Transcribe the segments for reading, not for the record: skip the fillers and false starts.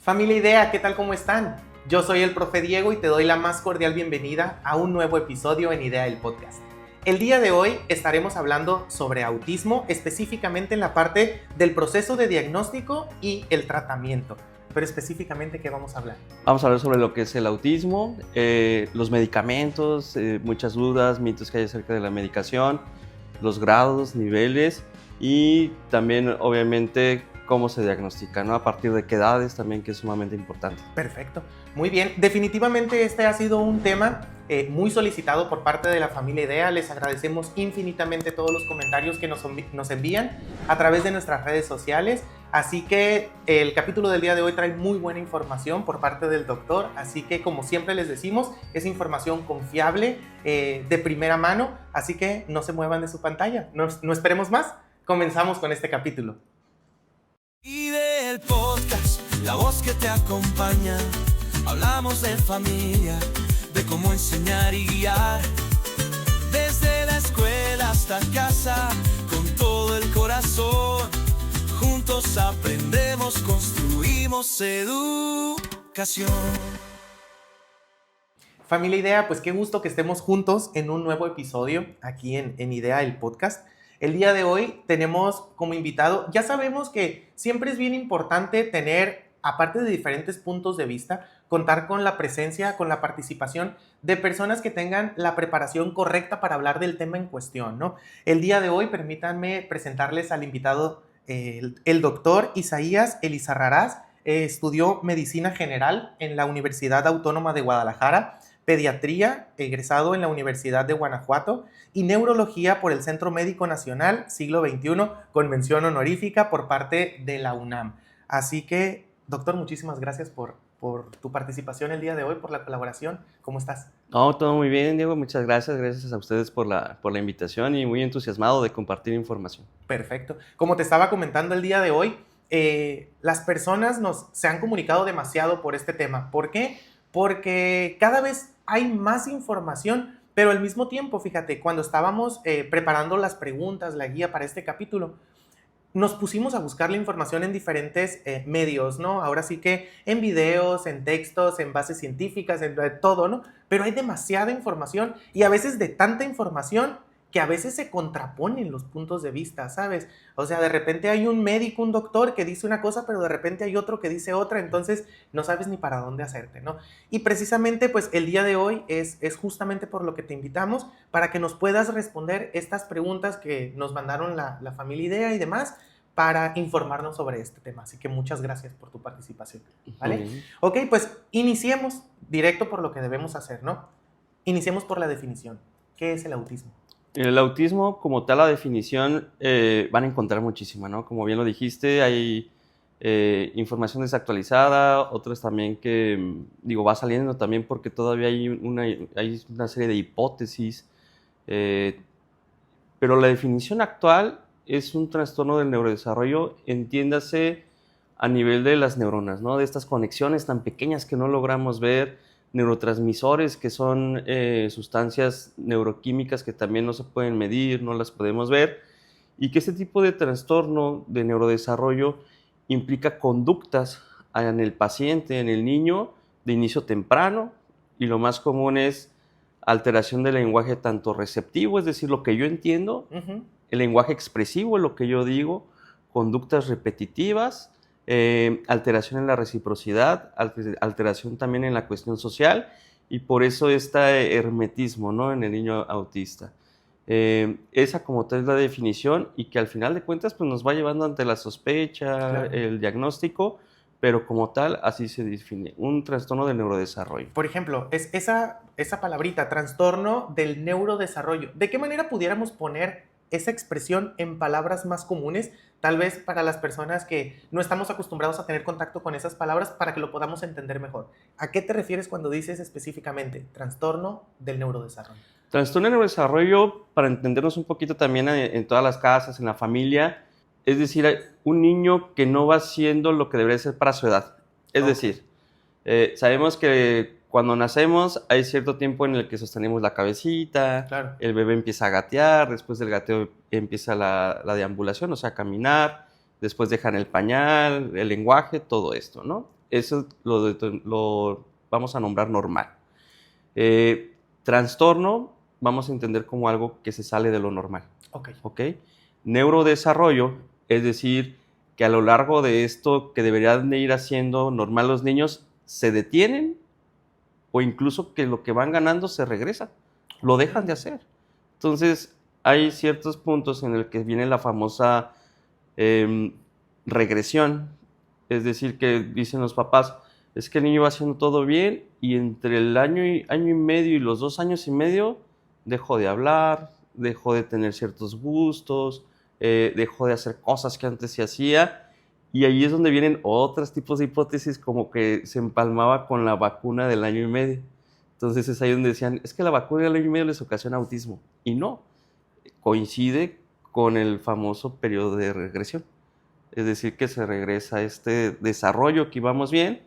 Familia IDEA, ¿qué tal? ¿Cómo están? Yo soy el profe Diego y te doy la más cordial bienvenida a un nuevo episodio en IDEA el podcast. El día de hoy estaremos hablando sobre autismo, específicamente en la parte del proceso de diagnóstico y el tratamiento. Pero específicamente, ¿qué vamos a hablar? Vamos a hablar sobre lo que es el autismo, los medicamentos, muchas dudas, mitos que hay acerca de la medicación, los grados, niveles y también, obviamente, cómo se diagnostica, ¿no? A partir de qué edades también, que es sumamente importante. Perfecto, muy bien. Definitivamente este ha sido un tema muy solicitado por parte de la familia IDEA. Les agradecemos infinitamente todos los comentarios que nos envían a través de nuestras redes sociales. Así que el capítulo del día de hoy trae muy buena información por parte del doctor. Así que, como siempre les decimos, es información confiable, de primera mano. Así que no se muevan de su pantalla. No esperemos más. Comenzamos con este capítulo. IDEA el podcast, la voz que te acompaña. Hablamos de familia, de cómo enseñar y guiar. Desde la escuela hasta casa, con todo el corazón. Juntos aprendemos, construimos educación. Familia IDEA, pues qué gusto que estemos juntos en un nuevo episodio aquí en IDEA el podcast. El día de hoy tenemos como invitado, ya sabemos que siempre es bien importante tener, aparte de diferentes puntos de vista, contar con la presencia, con la participación de personas que tengan la preparación correcta para hablar del tema en cuestión, ¿no? El día de hoy, permítanme presentarles al invitado, el doctor Isaías Elizarrarás. Estudió Medicina General en la Universidad Autónoma de Guadalajara, Pediatría, egresado en la Universidad de Guanajuato, y Neurología por el Centro Médico Nacional, siglo XXI, con mención honorífica por parte de la UNAM. Así que, doctor, muchísimas gracias por tu participación el día de hoy, por la colaboración. ¿Cómo estás? No, todo muy bien, Diego, muchas gracias. Gracias a ustedes por la invitación y muy entusiasmado de compartir información. Perfecto. Como te estaba comentando el día de hoy, las personas se han comunicado demasiado por este tema. ¿Por qué? Porque cada vez hay más información, pero al mismo tiempo, fíjate, cuando estábamos preparando las preguntas, la guía para este capítulo, nos pusimos a buscar la información en diferentes medios, ¿no? Ahora sí que en videos, en textos, en bases científicas, en todo, ¿no? Pero hay demasiada información y a veces de tanta información que a veces se contraponen los puntos de vista, ¿sabes? O sea, de repente hay un médico, un doctor que dice una cosa, pero de repente hay otro que dice otra, entonces no sabes ni para dónde hacerte, ¿no? Y precisamente, pues, el día de hoy es justamente por lo que te invitamos, para que nos puedas responder estas preguntas que nos mandaron la familia IDEA y demás, para informarnos sobre este tema. Así que muchas gracias por tu participación, ¿vale? Ok, pues iniciemos directo por lo que debemos hacer, ¿no? Iniciemos por la definición. ¿Qué es el autismo? El autismo, como tal, la definición, van a encontrar muchísima, ¿no? Como bien lo dijiste, hay información desactualizada, otras también que, va saliendo también porque todavía hay una serie de hipótesis, pero la definición actual es un trastorno del neurodesarrollo, entiéndase a nivel de las neuronas, ¿no? De estas conexiones tan pequeñas que no logramos ver, neurotransmisores que son sustancias neuroquímicas que también no se pueden medir, no las podemos ver, y que este tipo de trastorno de neurodesarrollo implica conductas en el paciente, en el niño, de inicio temprano, y lo más común es alteración del lenguaje tanto receptivo, es decir, lo que yo entiendo, el lenguaje expresivo, lo que yo digo, conductas repetitivas, alteración en la reciprocidad, alteración también en la cuestión social, y por eso este hermetismo, ¿no?, en el niño autista. Esa como tal es la definición, y que al final de cuentas pues, nos va llevando ante la sospecha, claro, el diagnóstico, pero como tal así se define, un trastorno del neurodesarrollo. Por ejemplo, es esa palabrita, trastorno del neurodesarrollo. ¿De qué manera pudiéramos poner esa expresión en palabras más comunes, tal vez para las personas que no estamos acostumbrados a tener contacto con esas palabras, para que lo podamos entender mejor? ¿A qué te refieres cuando dices específicamente trastorno del neurodesarrollo? Trastorno del neurodesarrollo, para entendernos un poquito también en todas las casas, en la familia, es decir, un niño que no va haciendo lo que debería ser para su edad. Es decir, sabemos que cuando nacemos hay cierto tiempo en el que sostenemos la cabecita, claro, el bebé empieza a gatear, después del gateo empieza la deambulación, o sea, caminar, después dejan el pañal, el lenguaje, todo esto, ¿no? eso lo vamos a nombrar normal. Trastorno vamos a entender como algo que se sale de lo normal. Ok. ¿Ok? Neurodesarrollo, es decir, que a lo largo de esto que deberían de ir haciendo normal los niños, se detienen o incluso que lo que van ganando se regresa, lo dejan de hacer. Entonces, hay ciertos puntos en el que viene la famosa regresión, es decir, que dicen los papás, es que el niño va haciendo todo bien y entre el año y medio y los 2 años y medio dejó de hablar, dejó de tener ciertos gustos, dejó de hacer cosas que antes se hacía, y ahí es donde vienen otros tipos de hipótesis, como que se empalmaba con la vacuna del año y medio. Entonces es ahí donde decían, es que la vacuna del año y medio les ocasiona autismo, y no, coincide con el famoso periodo de regresión. Es decir, que se regresa a este desarrollo que íbamos bien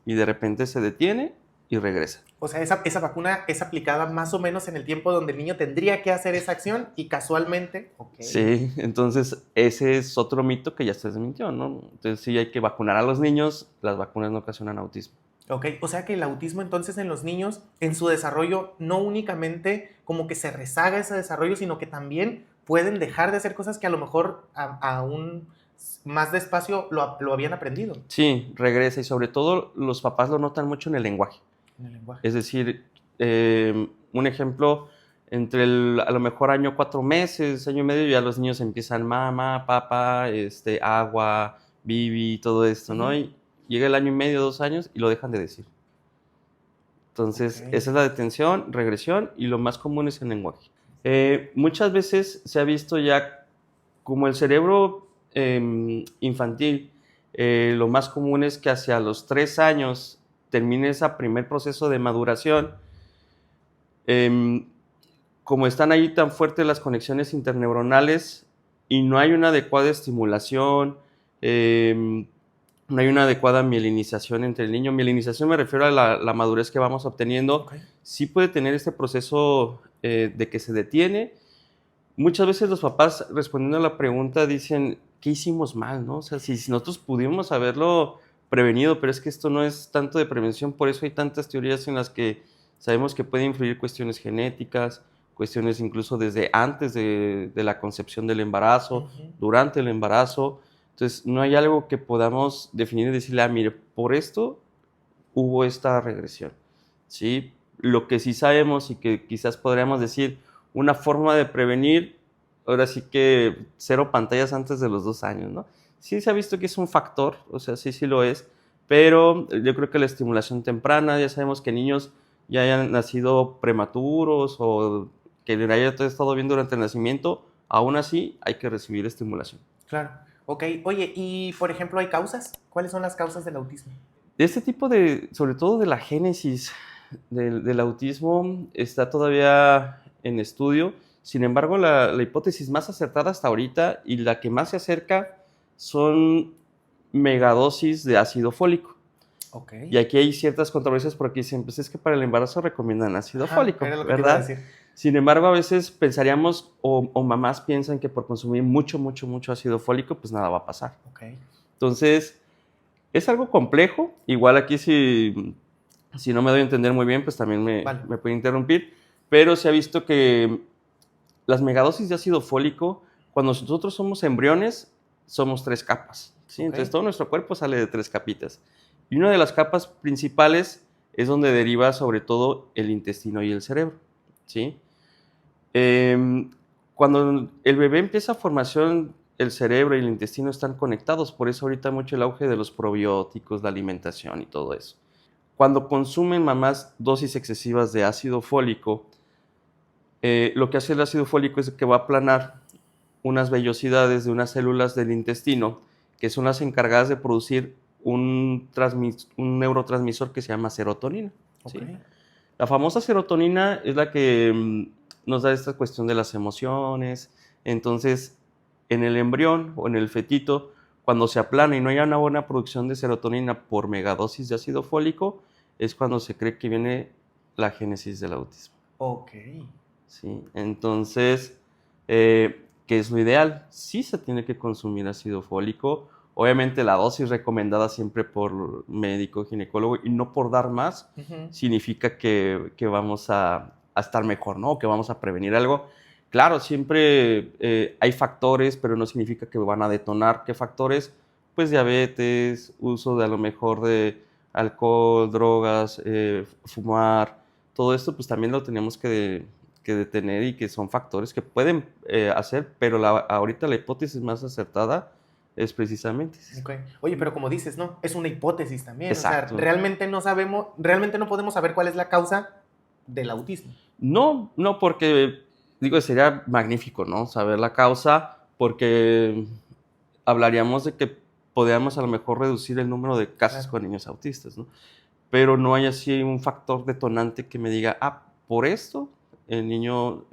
y de repente se detiene y regresa. O sea, esa vacuna es aplicada más o menos en el tiempo donde el niño tendría que hacer esa acción y casualmente... Okay. Sí, entonces ese es otro mito que ya se desmintió, ¿no? Entonces sí hay que vacunar a los niños, las vacunas no ocasionan autismo. Ok, o sea que el autismo entonces en los niños, en su desarrollo, no únicamente como que se rezaga ese desarrollo, sino que también pueden dejar de hacer cosas que a lo mejor aún más despacio lo habían aprendido. Sí, regresa y sobre todo los papás lo notan mucho en el lenguaje. En el lenguaje. Es decir, un ejemplo, entre a lo mejor año 4 meses, año y medio, ya los niños empiezan mamá, papá, agua, bibi, todo esto, ¿no? Y llega el año y medio, 2 años y lo dejan de decir. Entonces, esa es la detención, regresión y lo más común es el lenguaje. Muchas veces se ha visto ya como el cerebro infantil, lo más común es que hacia los 3 años termine ese primer proceso de maduración. Como están ahí tan fuertes las conexiones interneuronales y no hay una adecuada estimulación, no hay una adecuada mielinización entre el niño. Mielinización me refiero a la madurez que vamos obteniendo. Okay. Sí puede tener este proceso de que se detiene. Muchas veces los papás, respondiendo a la pregunta, dicen, ¿qué hicimos mal, no? O sea, si nosotros pudimos haberlo prevenido, pero es que esto no es tanto de prevención, por eso hay tantas teorías en las que sabemos que puede influir cuestiones genéticas, cuestiones incluso desde antes de la concepción del embarazo, durante el embarazo. Entonces, no hay algo que podamos definir y decirle, mire, por esto hubo esta regresión, ¿sí? Lo que sí sabemos y que quizás podríamos decir, una forma de prevenir, ahora sí que 0 pantallas antes de los 2 años, ¿no? Sí se ha visto que es un factor, o sea, sí lo es, pero yo creo que la estimulación temprana, ya sabemos que niños ya hayan nacido prematuros o que haya estado bien durante el nacimiento, aún así hay que recibir estimulación. Claro, ok. Oye, y por ejemplo, ¿hay causas? ¿Cuáles son las causas del autismo? De este tipo sobre todo de la génesis del autismo, está todavía en estudio. Sin embargo, la hipótesis más acertada hasta ahorita y la que más se acerca son megadosis de ácido fólico. Okay. Y aquí hay ciertas controversias porque dicen, pues es que para el embarazo recomiendan ácido fólico, era lo que ¿verdad? te iba a decir. Sin embargo, a veces pensaríamos o mamás piensan que por consumir mucho ácido fólico, pues nada va a pasar. Okay. Entonces, es algo complejo. Igual aquí si no me doy a entender muy bien, pues también me puede interrumpir. Pero se ha visto que las megadosis de ácido fólico, cuando nosotros somos embriones, somos 3 capas. ¿Sí? Okay. Entonces todo nuestro cuerpo sale de 3 capitas. Y una de las capas principales es donde deriva sobre todo el intestino y el cerebro. ¿Sí? Cuando el bebé empieza formación, el cerebro y el intestino están conectados. Por eso ahorita mucho el auge de los probióticos, la alimentación y todo eso. Cuando consumen mamás dosis excesivas de ácido fólico, lo que hace el ácido fólico es que va a aplanar unas vellosidades de unas células del intestino que son las encargadas de producir un neurotransmisor que se llama serotonina. Okay. ¿Sí? La famosa serotonina es la que nos da esta cuestión de las emociones. Entonces, en el embrión o en el fetito, cuando se aplana y no hay una buena producción de serotonina por megadosis de ácido fólico, es cuando se cree que viene la génesis del autismo. Ok. Sí, entonces, ¿qué es lo ideal? Sí se tiene que consumir ácido fólico Obviamente la dosis recomendada siempre por médico, ginecólogo, y no por dar más, significa que vamos a estar mejor, ¿no? O que vamos a prevenir algo. Claro, siempre hay factores, pero no significa que van a detonar. ¿Qué factores? Pues diabetes, uso de a lo mejor de alcohol, drogas, fumar, todo esto pues también lo tenemos que detener y que son factores que pueden hacer, pero ahorita la hipótesis más acertada es precisamente. Okay. Oye, pero como dices, ¿no? Es una hipótesis también. Exacto. O sea, realmente no sabemos, realmente no podemos saber cuál es la causa del autismo. No, porque digo, sería magnífico, ¿no? Saber la causa, porque hablaríamos de que podríamos a lo mejor reducir el número de casos con niños autistas, ¿no? Pero no hay así un factor detonante que me diga, por esto el niño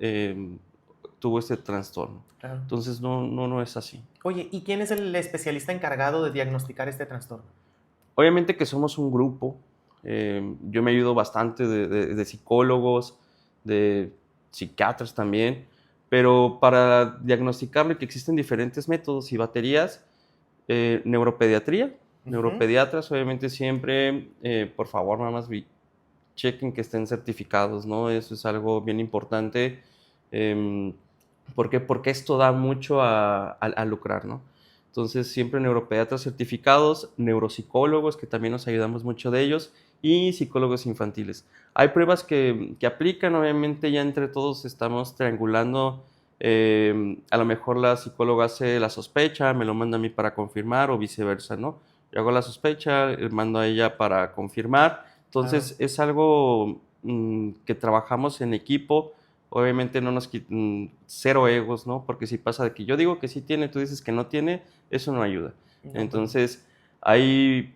tuvo este trastorno. Claro. Entonces no es así. Oye, ¿y quién es el especialista encargado de diagnosticar este trastorno? Obviamente que somos un grupo. Yo me ayudo bastante de psicólogos, de psiquiatras también, pero para diagnosticarlo que existen diferentes métodos y baterías, neuropediatría, neuropediatras, obviamente siempre, por favor, mamás, chequen que estén certificados, ¿no? Eso es algo bien importante. ¿Por qué? Porque esto da mucho a lucrar, ¿no? Entonces, siempre neuropediatras certificados, neuropsicólogos, que también nos ayudamos mucho de ellos, y psicólogos infantiles. Hay pruebas que aplican, obviamente ya entre todos estamos triangulando. A lo mejor la psicóloga hace la sospecha, me lo manda a mí para confirmar o viceversa, ¿no? Yo hago la sospecha, le mando a ella para confirmar. Entonces, es algo que trabajamos en equipo. Obviamente no nos cero egos, ¿no? Porque si pasa de que yo digo que sí tiene, tú dices que no tiene, eso no ayuda. Entonces, hay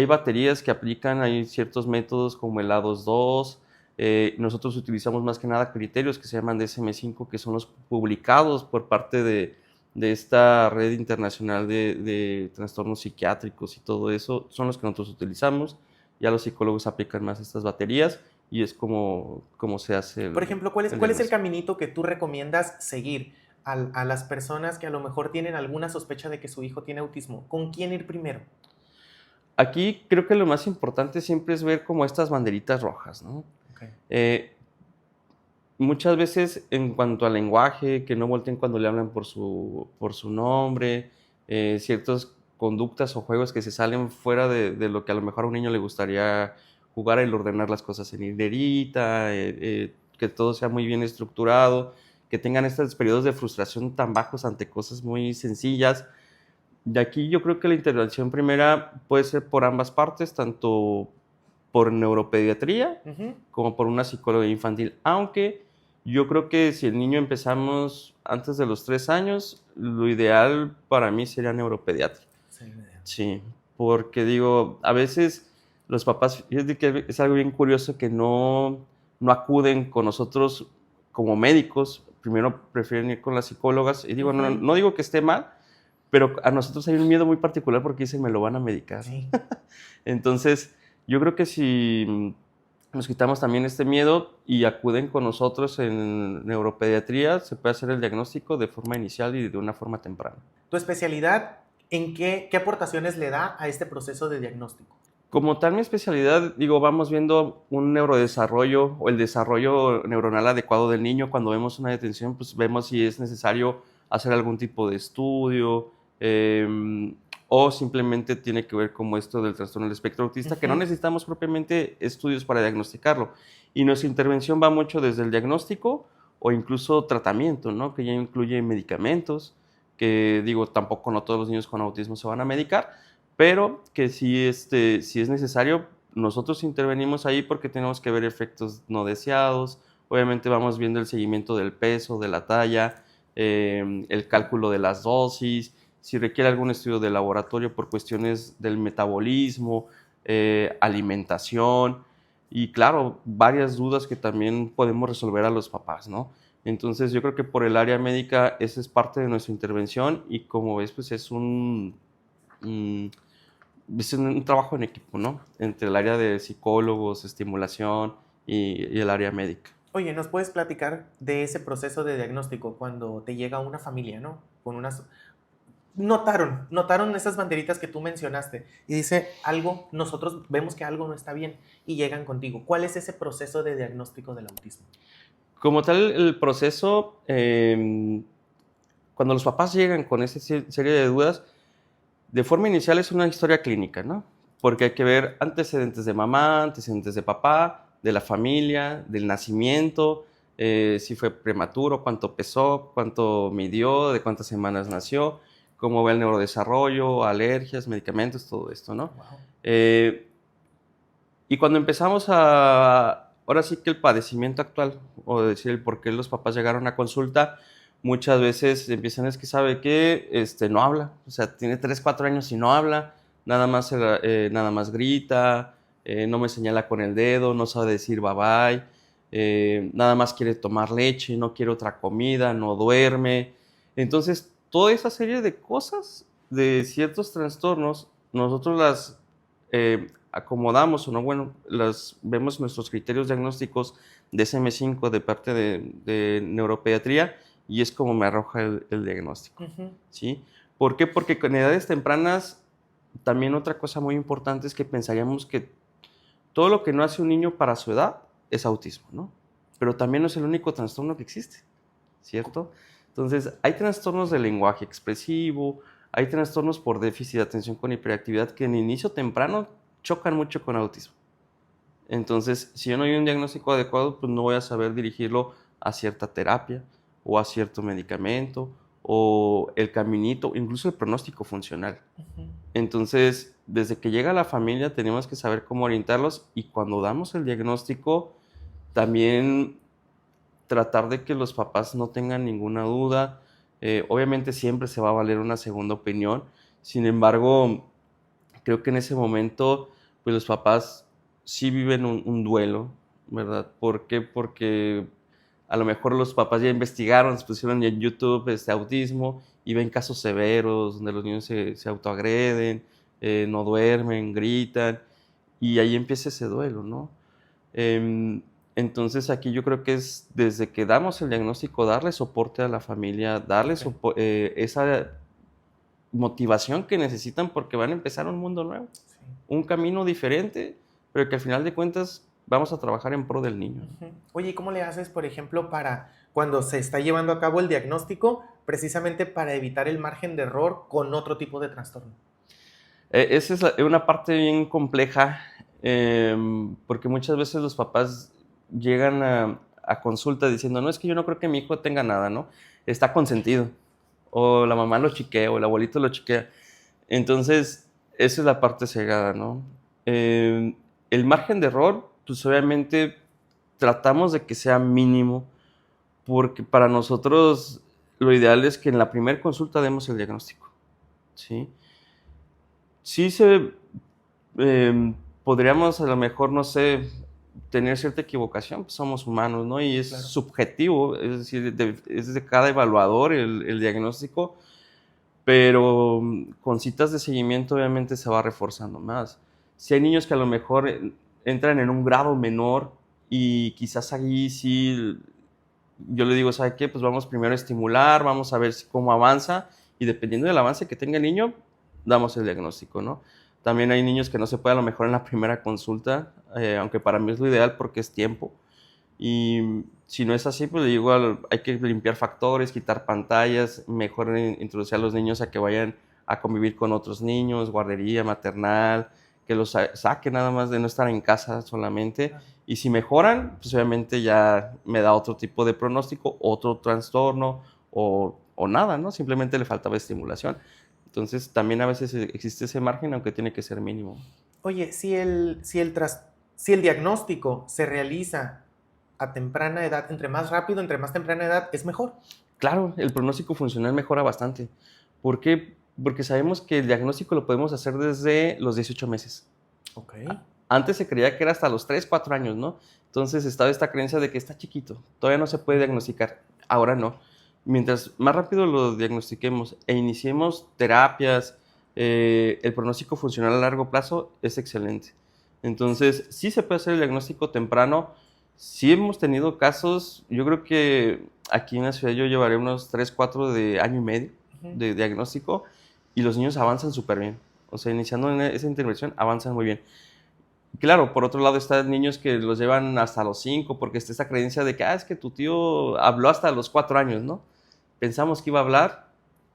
baterías que aplican, hay ciertos métodos como el A22. Nosotros utilizamos más que nada criterios que se llaman DSM-5, que son los publicados por parte de esta red internacional de trastornos psiquiátricos y todo eso, son los que nosotros utilizamos. Ya los psicólogos aplican más estas baterías y es como se hace. Por ejemplo, ¿cuál es el caminito que tú recomiendas seguir a las personas que a lo mejor tienen alguna sospecha de que su hijo tiene autismo? ¿Con quién ir primero? Aquí creo que lo más importante siempre es ver como estas banderitas rojas, ¿no? Okay. Muchas veces en cuanto al lenguaje, que no volteen cuando le hablan por su nombre, ciertas conductas o juegos que se salen fuera de lo que a lo mejor a un niño le gustaría jugar, el ordenar las cosas en hilerita, que todo sea muy bien estructurado, que tengan estos periodos de frustración tan bajos ante cosas muy sencillas. De aquí yo creo que la intervención primera puede ser por ambas partes, tanto por neuropediatría como por una psicóloga infantil, aunque yo creo que si el niño empezamos antes de los 3 años, lo ideal para mí sería neuropediatra. Sí, porque digo, a veces los papás, es algo bien curioso que no acuden con nosotros como médicos, primero prefieren ir con las psicólogas, y digo, no digo que esté mal, pero a nosotros hay un miedo muy particular porque dicen, me lo van a medicar. Sí. Entonces, yo creo que si nos quitamos también este miedo y acuden con nosotros en neuropediatría, se puede hacer el diagnóstico de forma inicial y de una forma temprana. ¿Tu especialidad en qué aportaciones le da a este proceso de diagnóstico? Como tal, mi especialidad, digo, vamos viendo un neurodesarrollo o el desarrollo neuronal adecuado del niño. Cuando vemos una detención, pues vemos si es necesario hacer algún tipo de estudio, o simplemente tiene que ver como esto del trastorno del espectro autista, que no necesitamos propiamente estudios para diagnosticarlo. Y nuestra intervención va mucho desde el diagnóstico o incluso tratamiento, ¿no? Que ya incluye medicamentos, que digo, tampoco no todos los niños con autismo se van a medicar, pero que si es necesario, nosotros intervenimos ahí porque tenemos que ver efectos no deseados. Obviamente vamos viendo el seguimiento del peso, de la talla, el cálculo de las dosis, si requiere algún estudio de laboratorio por cuestiones del metabolismo, alimentación y claro, varias dudas que también podemos resolver a los papás, ¿no? Entonces yo creo que por el área médica esa es parte de nuestra intervención y como ves, pues es un trabajo en equipo, ¿no? Entre el área de psicólogos, estimulación y el área médica. Oye, ¿nos puedes platicar de ese proceso de diagnóstico cuando te llega una familia, ¿no? notaron esas banderitas que tú mencionaste y dice algo, nosotros vemos que algo no está bien y llegan contigo. ¿Cuál es ese proceso de diagnóstico del autismo? Como tal, el proceso, cuando los papás llegan con esa serie de dudas, de forma inicial es una historia clínica, ¿no? Porque hay que ver antecedentes de mamá, antecedentes de papá, de la familia, del nacimiento, si fue prematuro, cuánto pesó, cuánto midió, de cuántas semanas nació, cómo va el neurodesarrollo, alergias, medicamentos, todo esto, ¿no? Wow. Y cuando empezamos a, ahora sí que el padecimiento actual, o decir el por qué los papás llegaron a consulta, muchas veces empiezan, es que sabe que no habla, o sea, tiene 3, 4 años y no habla, nada más grita, no me señala con el dedo, no sabe decir bye bye, nada más quiere tomar leche, no quiere otra comida, no duerme. Entonces, toda esa serie de cosas, de ciertos trastornos, nosotros las acomodamos, o no, bueno, las vemos nuestros criterios diagnósticos de SM5 de parte de neuropediatría y es como me arroja el diagnóstico, ¿sí? ¿Por qué? Porque con edades tempranas también otra cosa muy importante es que pensaríamos que todo lo que no hace un niño para su edad es autismo, ¿no? Pero también no es el único trastorno que existe, ¿cierto? Entonces, hay trastornos del lenguaje expresivo, hay trastornos por déficit de atención con hiperactividad que en inicio temprano chocan mucho con autismo. Entonces, si yo no hay un diagnóstico adecuado, pues no voy a saber dirigirlo a cierta terapia o a cierto medicamento o el caminito, incluso el pronóstico funcional. Entonces, desde que llega la familia tenemos que saber cómo orientarlos y cuando damos el diagnóstico, también tratar de que los papás no tengan ninguna duda. Obviamente siempre se va a valer una segunda opinión. Sin embargo, creo que en ese momento, pues los papás sí viven un duelo, ¿verdad? ¿Por qué? Porque a lo mejor los papás ya investigaron, se pusieron en YouTube autismo y ven casos severos donde los niños se autoagreden, no duermen, gritan y ahí empieza ese duelo, ¿no? Entonces aquí yo creo que es desde que damos el diagnóstico, darle soporte a la familia, darle esa motivación que necesitan porque van a empezar un mundo nuevo, sí, un camino diferente, pero que al final de cuentas vamos a trabajar en pro del niño. Oye, ¿y cómo le haces, por ejemplo, para cuando se está llevando a cabo el diagnóstico, precisamente para evitar el margen de error con otro tipo de trastorno? Esa es una parte bien compleja, porque muchas veces los papás llegan a consulta diciendo, no, es que yo no creo que mi hijo tenga nada, ¿no? Está consentido. O la mamá lo chiquea, o el abuelito lo chiquea. Entonces, esa es la parte cegada, ¿no? El margen de error, pues obviamente tratamos de que sea mínimo, porque para nosotros lo ideal es que en la primera consulta demos el diagnóstico, ¿sí? Sí podríamos a lo mejor, no sé, tener cierta equivocación, pues somos humanos, ¿no? Y es subjetivo, es decir, es de cada evaluador el diagnóstico, pero con citas de seguimiento obviamente se va reforzando más. Si hay niños que a lo mejor entran en un grado menor y quizás ahí sí, yo le digo, ¿sabe qué? Pues vamos primero a estimular, vamos a ver cómo avanza y dependiendo del avance que tenga el niño, damos el diagnóstico, ¿no? También hay niños que no se puede a lo mejor en la primera consulta, aunque para mí es lo ideal porque es tiempo. Y si no es así, pues le digo, hay que limpiar factores, quitar pantallas, mejor introducir a los niños a que vayan a convivir con otros niños, guardería, maternal, que los saque nada más de no estar en casa solamente. Y si mejoran, pues obviamente ya me da otro tipo de pronóstico, otro trastorno o nada, ¿no? Simplemente le faltaba estimulación. Entonces, también a veces existe ese margen, aunque tiene que ser mínimo. Oye, si el diagnóstico se realiza a temprana edad, entre más rápido, entre más temprana edad, ¿es mejor? Claro, el pronóstico funcional mejora bastante. ¿Por qué? Porque sabemos que el diagnóstico lo podemos hacer desde los 18 meses. Ok. Antes se creía que era hasta los 3, 4 años, ¿no? Entonces estaba esta creencia de que está chiquito, todavía no se puede diagnosticar. Ahora no. Mientras más rápido lo diagnostiquemos e iniciemos terapias, el pronóstico funcional a largo plazo es excelente. Entonces, sí se puede hacer el diagnóstico temprano. Sí hemos tenido casos, yo creo que aquí en la ciudad yo llevaré unos 3, 4 de año y medio de diagnóstico y los niños avanzan súper bien. O sea, iniciando en esa intervención, avanzan muy bien. Claro, por otro lado están niños que los llevan hasta los 5, porque está esta creencia de que, es que tu tío habló hasta los 4 años, ¿no? Pensamos que iba a hablar,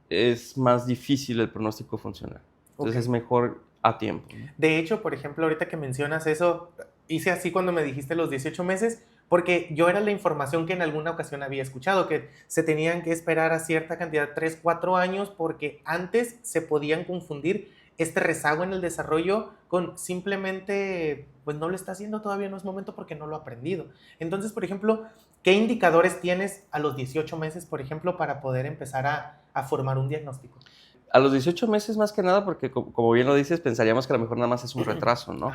es más difícil el pronóstico funcional. Entonces es mejor a tiempo, ¿no? De hecho, por ejemplo, ahorita que mencionas eso, hice así cuando me dijiste los 18 meses, porque yo era la información que en alguna ocasión había escuchado, que se tenían que esperar a cierta cantidad, 3, 4 años, porque antes se podían confundir este rezago en el desarrollo con simplemente, pues no lo está haciendo, todavía no es momento porque no lo ha aprendido. Entonces, por ejemplo, ¿qué indicadores tienes a los 18 meses, por ejemplo, para poder empezar a formar un diagnóstico? A los 18 meses más que nada, porque como bien lo dices, pensaríamos que a lo mejor nada más es un retraso, ¿no?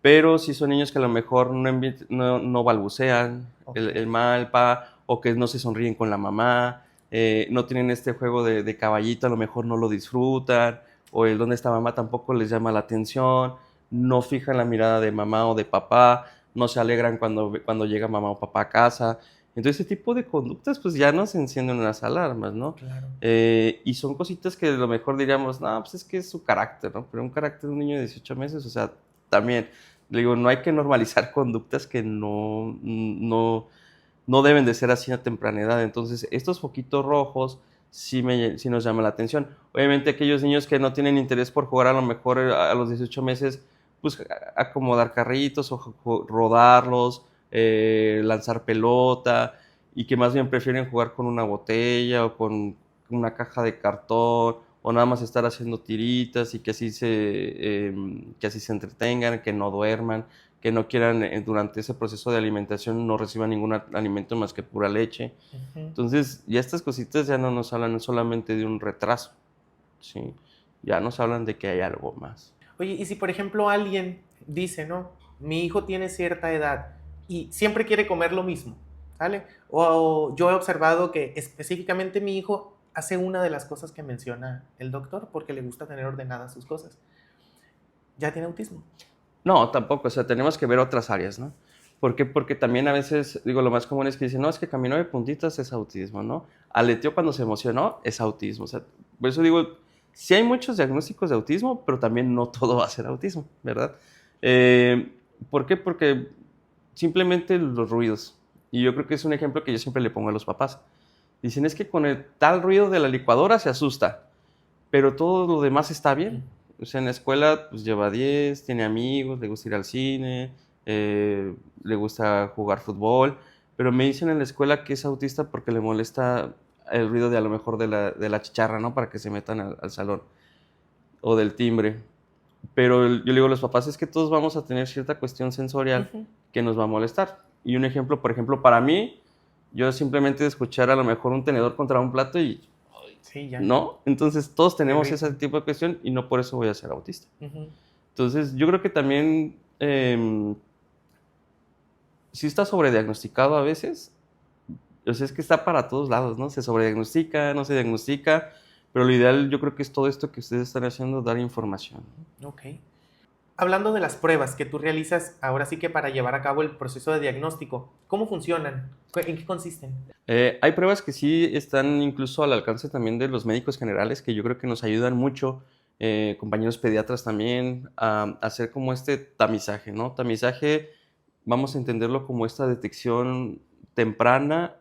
Pero sí son niños que a lo mejor no balbucean el malpa, o que no se sonríen con la mamá, no tienen este juego de caballito, a lo mejor no lo disfrutan, o el dónde está mamá tampoco les llama la atención, no fijan la mirada de mamá o de papá, no se alegran cuando llega mamá o papá a casa. Entonces, ese tipo de conductas, pues ya nos encienden unas alarmas, ¿no? Claro. Y son cositas que a lo mejor diríamos, no, pues es que es su carácter, ¿no? Pero un carácter de un niño de 18 meses, o sea, también, digo, no hay que normalizar conductas que no deben de ser así a temprana edad. Entonces, estos foquitos rojos sí nos llaman la atención. Obviamente, aquellos niños que no tienen interés por jugar a lo mejor a los 18 meses, pues acomodar carritos o rodarlos, lanzar pelota, y que más bien prefieren jugar con una botella o con una caja de cartón, o nada más estar haciendo tiritas y que así se entretengan, que no duerman, que no quieran durante ese proceso de alimentación no reciban ningún alimento más que pura leche. Entonces, ya estas cositas ya no nos hablan solamente de un retraso, ¿sí? Ya nos hablan de que hay algo más. Oye, y si por ejemplo alguien dice, ¿no? Mi hijo tiene cierta edad y siempre quiere comer lo mismo, ¿sale? O yo he observado que específicamente mi hijo hace una de las cosas que menciona el doctor porque le gusta tener ordenadas sus cosas. ¿Ya tiene autismo? No, tampoco, o sea, tenemos que ver otras áreas, ¿no? ¿Por qué? Porque también a veces, digo, lo más común es que dicen, no, es que caminó de puntitas, es autismo, ¿no? Aleteó cuando se emocionó, es autismo. O sea, por eso digo, sí hay muchos diagnósticos de autismo, pero también no todo va a ser autismo, ¿verdad? ¿Por qué? Porque simplemente los ruidos. Y yo creo que es un ejemplo que yo siempre le pongo a los papás. Dicen, es que con el tal ruido de la licuadora se asusta, pero todo lo demás está bien. O sea, en la escuela pues lleva 10, tiene amigos, le gusta ir al cine, le gusta jugar fútbol, pero me dicen en la escuela que es autista porque le molesta el ruido de a lo mejor de la chicharra, ¿no? Para que se metan al salón, o del timbre. Pero yo le digo a los papás, es que todos vamos a tener cierta cuestión sensorial que nos va a molestar. Y un ejemplo, por ejemplo, para mí, yo simplemente escuchar a lo mejor un tenedor contra un plato y... Sí, ya. ¿No? Entonces todos tenemos ese tipo de cuestión y no por eso voy a ser autista. Entonces yo creo que también sí está sobrediagnosticado a veces. O sea, es que está para todos lados, ¿no? Se sobrediagnostica, no se diagnostica, pero lo ideal yo creo que es todo esto que ustedes están haciendo, dar información. Ok. Hablando de las pruebas que tú realizas ahora sí que para llevar a cabo el proceso de diagnóstico, ¿cómo funcionan? ¿En qué consisten? Hay pruebas que sí están incluso al alcance también de los médicos generales, que yo creo que nos ayudan mucho, compañeros pediatras también, a hacer como este tamizaje, ¿no? Tamizaje, vamos a entenderlo como esta detección temprana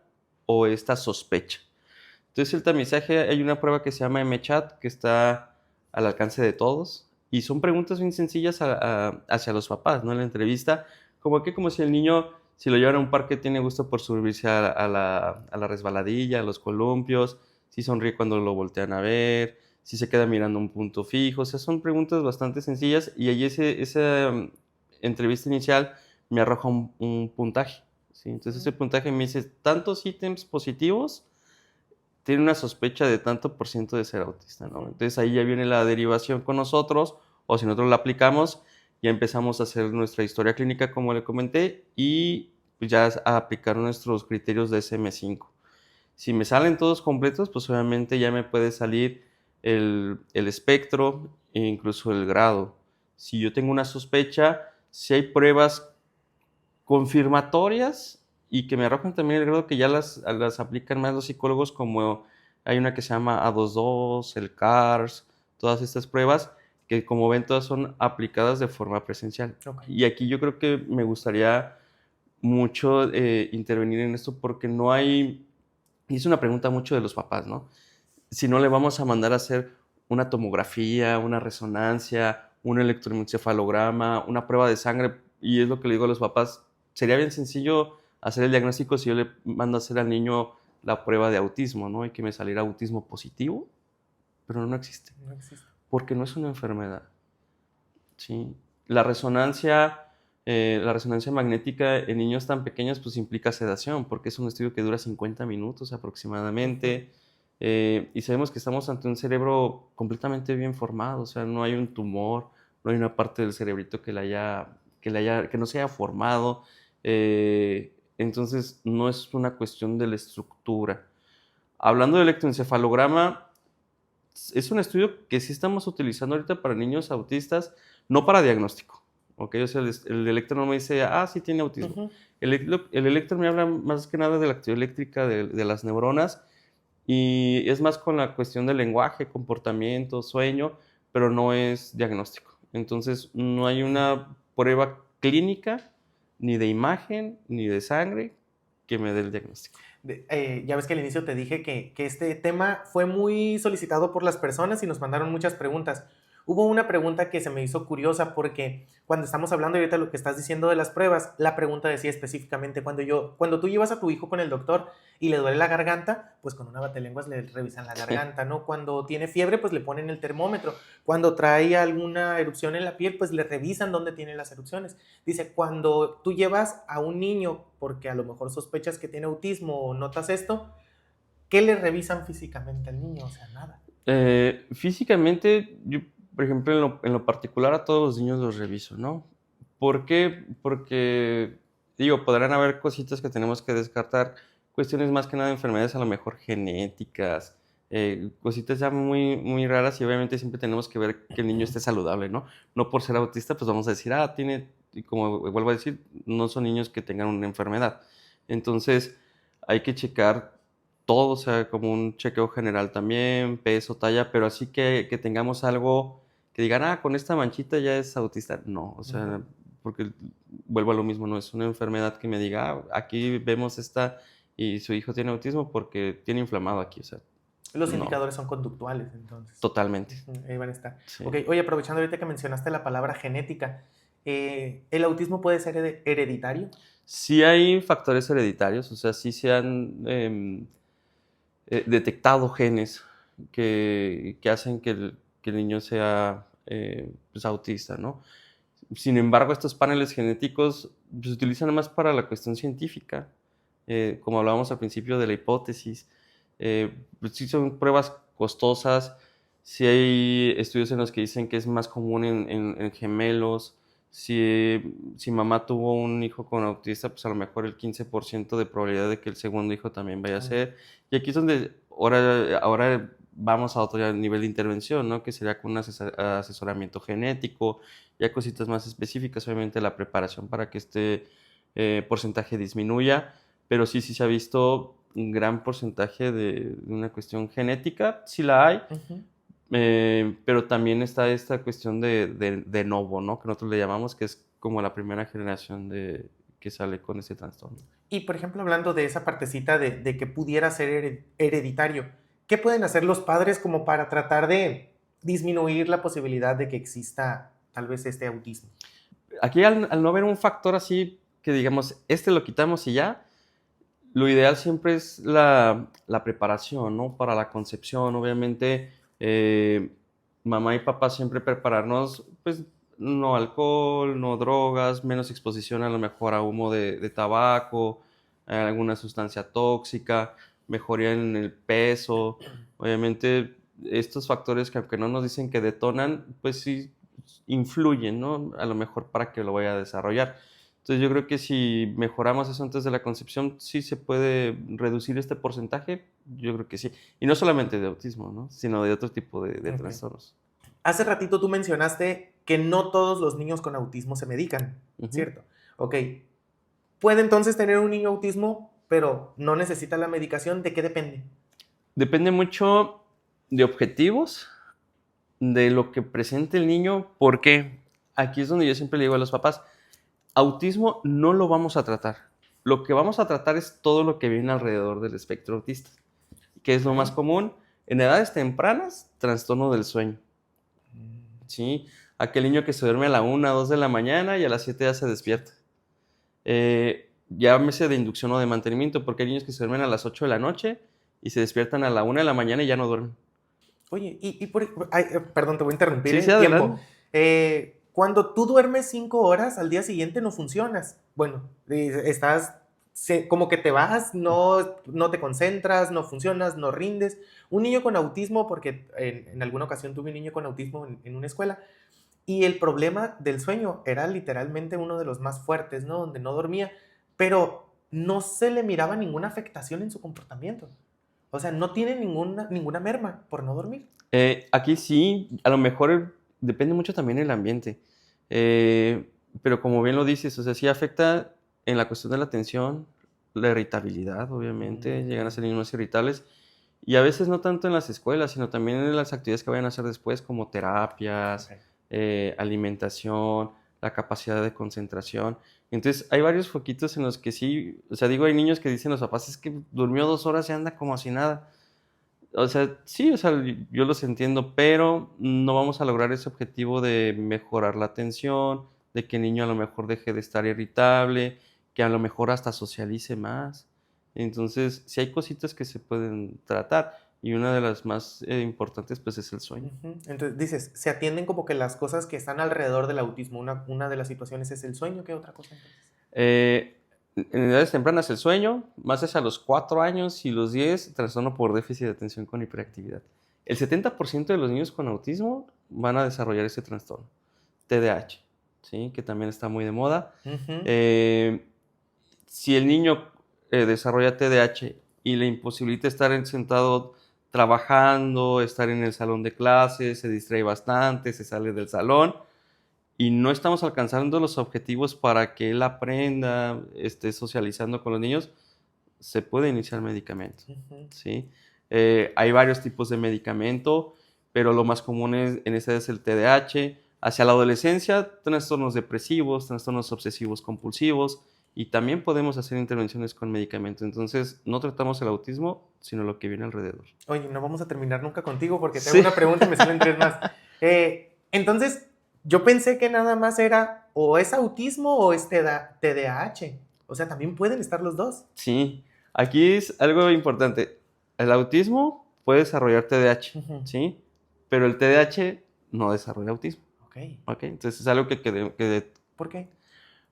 o esta sospecha. Entonces el tamizaje, hay una prueba que se llama MChat, que está al alcance de todos, y son preguntas bien sencillas hacia los papás, ¿no? En la entrevista, como si el niño, si lo llevan a un parque, tiene gusto por subirse a la resbaladilla, a los columpios, si sonríe cuando lo voltean a ver, si se queda mirando un punto fijo. O sea, son preguntas bastante sencillas, y ahí esa entrevista inicial me arroja un puntaje, ¿sí? Entonces ese puntaje me dice, tantos ítems positivos, tiene una sospecha de tanto por ciento de ser autista, ¿no? Entonces ahí ya viene la derivación con nosotros, o si nosotros la aplicamos, ya empezamos a hacer nuestra historia clínica, como le comenté, y pues ya a aplicar nuestros criterios de SM5. Si me salen todos completos, pues obviamente ya me puede salir el espectro e incluso el grado. Si yo tengo una sospecha, si hay pruebas confirmatorias y que me arrojan también el grado, que ya las aplican más los psicólogos, como hay una que se llama A22, el CARS, todas estas pruebas, que como ven todas son aplicadas de forma presencial. Ok. Y aquí yo creo que me gustaría mucho intervenir en esto porque no hay, y es una pregunta mucho de los papás, ¿no? Si no le vamos a mandar a hacer una tomografía, una resonancia, un electroencefalograma, una prueba de sangre, y es lo que le digo a los papás, sería bien sencillo hacer el diagnóstico si yo le mando a hacer al niño la prueba de autismo, ¿no? Y que me saliera autismo positivo, pero no existe, No existe. porque no es una enfermedad, ¿sí? La resonancia magnética en niños tan pequeños pues implica sedación, porque es un estudio que dura 50 minutos aproximadamente, y sabemos que estamos ante un cerebro completamente bien formado, o sea, no hay un tumor, no hay una parte del cerebrito que no se haya formado, entonces no es una cuestión de la estructura. Hablando del electroencefalograma, es un estudio que sí estamos utilizando ahorita para niños autistas, no para diagnóstico. ¿Ok? O sea, el electro no me dice, sí tiene autismo. Ujú. El electro me habla más que nada de la actividad eléctrica de las neuronas y es más con la cuestión del lenguaje, comportamiento, sueño, pero no es diagnóstico. Entonces, no hay una prueba clínica, ni de imagen, ni de sangre, que me dé el diagnóstico. Ya ves que al inicio te dije que este tema fue muy solicitado por las personas y nos mandaron muchas preguntas. Hubo una pregunta que se me hizo curiosa porque cuando estamos hablando ahorita lo que estás diciendo de las pruebas, la pregunta decía específicamente cuando tú llevas a tu hijo con el doctor y le duele la garganta, pues con una batelenguas le revisan la garganta, ¿no? Cuando tiene fiebre, pues le ponen el termómetro. Cuando trae alguna erupción en la piel, pues le revisan dónde tiene las erupciones. Dice, cuando tú llevas a un niño, porque a lo mejor sospechas que tiene autismo o notas esto, ¿qué le revisan físicamente al niño? O sea, nada. Físicamente, yo, por ejemplo, en lo particular a todos los niños los reviso, ¿no? ¿Por qué? Porque, digo, podrán haber cositas que tenemos que descartar, cuestiones más que nada de enfermedades a lo mejor genéticas, cositas ya muy, muy raras y obviamente siempre tenemos que ver que el niño esté saludable, ¿no? No por ser autista, pues vamos a decir, tiene, y como vuelvo a decir, no son niños que tengan una enfermedad. Entonces, hay que checar todo, o sea, como un chequeo general también, peso, talla, pero así que tengamos algo que digan, con esta manchita ya es autista. No, o sea, porque vuelvo a lo mismo, no es una enfermedad que me diga, aquí vemos esta y su hijo tiene autismo porque tiene inflamado aquí, o sea, Los no, indicadores son conductuales, entonces. totalmente. Ahí van a estar. Sí. Ok, oye, aprovechando ahorita que mencionaste la palabra genética, ¿el autismo puede ser hereditario? Sí hay factores hereditarios, o sea, sí se han detectado genes que hacen que el niño sea pues, autista, ¿no? Sin embargo, estos paneles genéticos se utilizan más para la cuestión científica, como hablábamos al principio de la hipótesis. Pues sí son pruebas costosas, sí hay estudios en los que dicen que es más común en gemelos. Si mamá tuvo un hijo con autista, pues a lo mejor el 15% de probabilidad de que el segundo hijo también vaya a ser. Y aquí es donde ahora vamos a otro nivel de intervención, ¿no? Que sería con un asesoramiento genético, ya cositas más específicas, obviamente la preparación para que este porcentaje disminuya, pero sí se ha visto un gran porcentaje de una cuestión genética, sí la hay, pero también está esta cuestión de novo, ¿no? Que nosotros le llamamos, que es como la primera generación que sale con ese trastorno. Y, por ejemplo, hablando de esa partecita de que pudiera ser hereditario, ¿qué pueden hacer los padres como para tratar de disminuir la posibilidad de que exista tal vez este autismo? Aquí, al no haber un factor así que digamos, lo quitamos y ya, lo ideal siempre es la preparación, ¿no? Para la concepción, obviamente, mamá y papá siempre prepararnos, pues, no alcohol, no drogas, menos exposición a lo mejor a humo de tabaco, alguna sustancia tóxica, mejoría en el peso. Obviamente, estos factores que aunque no nos dicen que detonan, pues sí influyen, ¿no? A lo mejor para que lo vaya a desarrollar. Entonces yo creo que si mejoramos eso antes de la concepción, sí se puede reducir este porcentaje, yo creo que sí. Y no solamente de autismo, ¿no? Sino de otro tipo de trastornos. Hace ratito tú mencionaste que no todos los niños con autismo se medican, ¿cierto? Ok. ¿Puede entonces tener un niño autismo, pero no necesita la medicación? ¿De qué depende? Depende mucho de objetivos de lo que presente el niño, porque aquí es donde yo siempre le digo a los papás, autismo no lo vamos a tratar. Lo que vamos a tratar es todo lo que viene alrededor del espectro autista, que es lo más común. En edades tempranas, trastorno del sueño. ¿Sí? Aquel niño que se duerme a la 1, 2 de la mañana y a las 7 ya se despierta. Llámese de inducción o de mantenimiento, porque hay niños que se duermen a las 8 de la noche y se despiertan a la 1 de la mañana y ya no duermen. Oye, perdón, te voy a interrumpir Sí, el sí, tiempo. adelante. Cuando tú duermes 5 horas, al día siguiente no funcionas. Bueno, como que te bajas, no te concentras, no funcionas, no rindes. Un niño con autismo, porque en alguna ocasión tuve un niño con autismo en una escuela, y el problema del sueño era literalmente uno de los más fuertes, ¿no? Donde no dormía, pero no se le miraba ninguna afectación en su comportamiento. O sea, no tiene ninguna merma por no dormir. Aquí sí, a lo mejor depende mucho también el ambiente. Pero como bien lo dices, o sea, sí afecta en la cuestión de la atención, la irritabilidad, obviamente, llegan a ser niños más irritables. Y a veces no tanto en las escuelas, sino también en las actividades que vayan a hacer después, como terapias, alimentación, la capacidad de concentración. Entonces, hay varios foquitos en los que sí, o sea, digo, hay niños que dicen los papás, es que durmió 2 horas y anda como si nada. O sea, sí, o sea, yo los entiendo, pero no vamos a lograr ese objetivo de mejorar la atención, de que el niño a lo mejor deje de estar irritable, que a lo mejor hasta socialice más. Entonces, sí hay cositas que se pueden tratar y una de las más importantes pues es el sueño. Entonces dices, se atienden como que las cosas que están alrededor del autismo. Una de las situaciones es el sueño. ¿Qué otra cosa entonces? En edades tempranas el sueño, más es a los 4 años y los 10, trastorno por déficit de atención con hiperactividad. El 70% de los niños con autismo van a desarrollar ese trastorno, TDAH, ¿sí? Que también está muy de moda. Si el niño desarrolla TDAH y le imposibilita estar sentado trabajando, estar en el salón de clases, se distrae bastante, se sale del salón, y no estamos alcanzando los objetivos para que él aprenda, esté socializando con los niños, se puede iniciar medicamento, ¿sí? Hay varios tipos de medicamento, pero lo más común en ese es el TDAH. Hacia la adolescencia, trastornos depresivos, trastornos obsesivos compulsivos, y también podemos hacer intervenciones con medicamento. Entonces, no tratamos el autismo, sino lo que viene alrededor. Oye, no vamos a terminar nunca contigo porque tengo Sí. una pregunta y me salen 3 más. Entonces, yo pensé que nada más era o es autismo o es TDAH. O sea, también pueden estar los dos. Sí, aquí es algo importante. El autismo puede desarrollar TDAH, ¿sí? Pero el TDAH no desarrolla autismo. Ok, entonces es algo que ¿Por qué?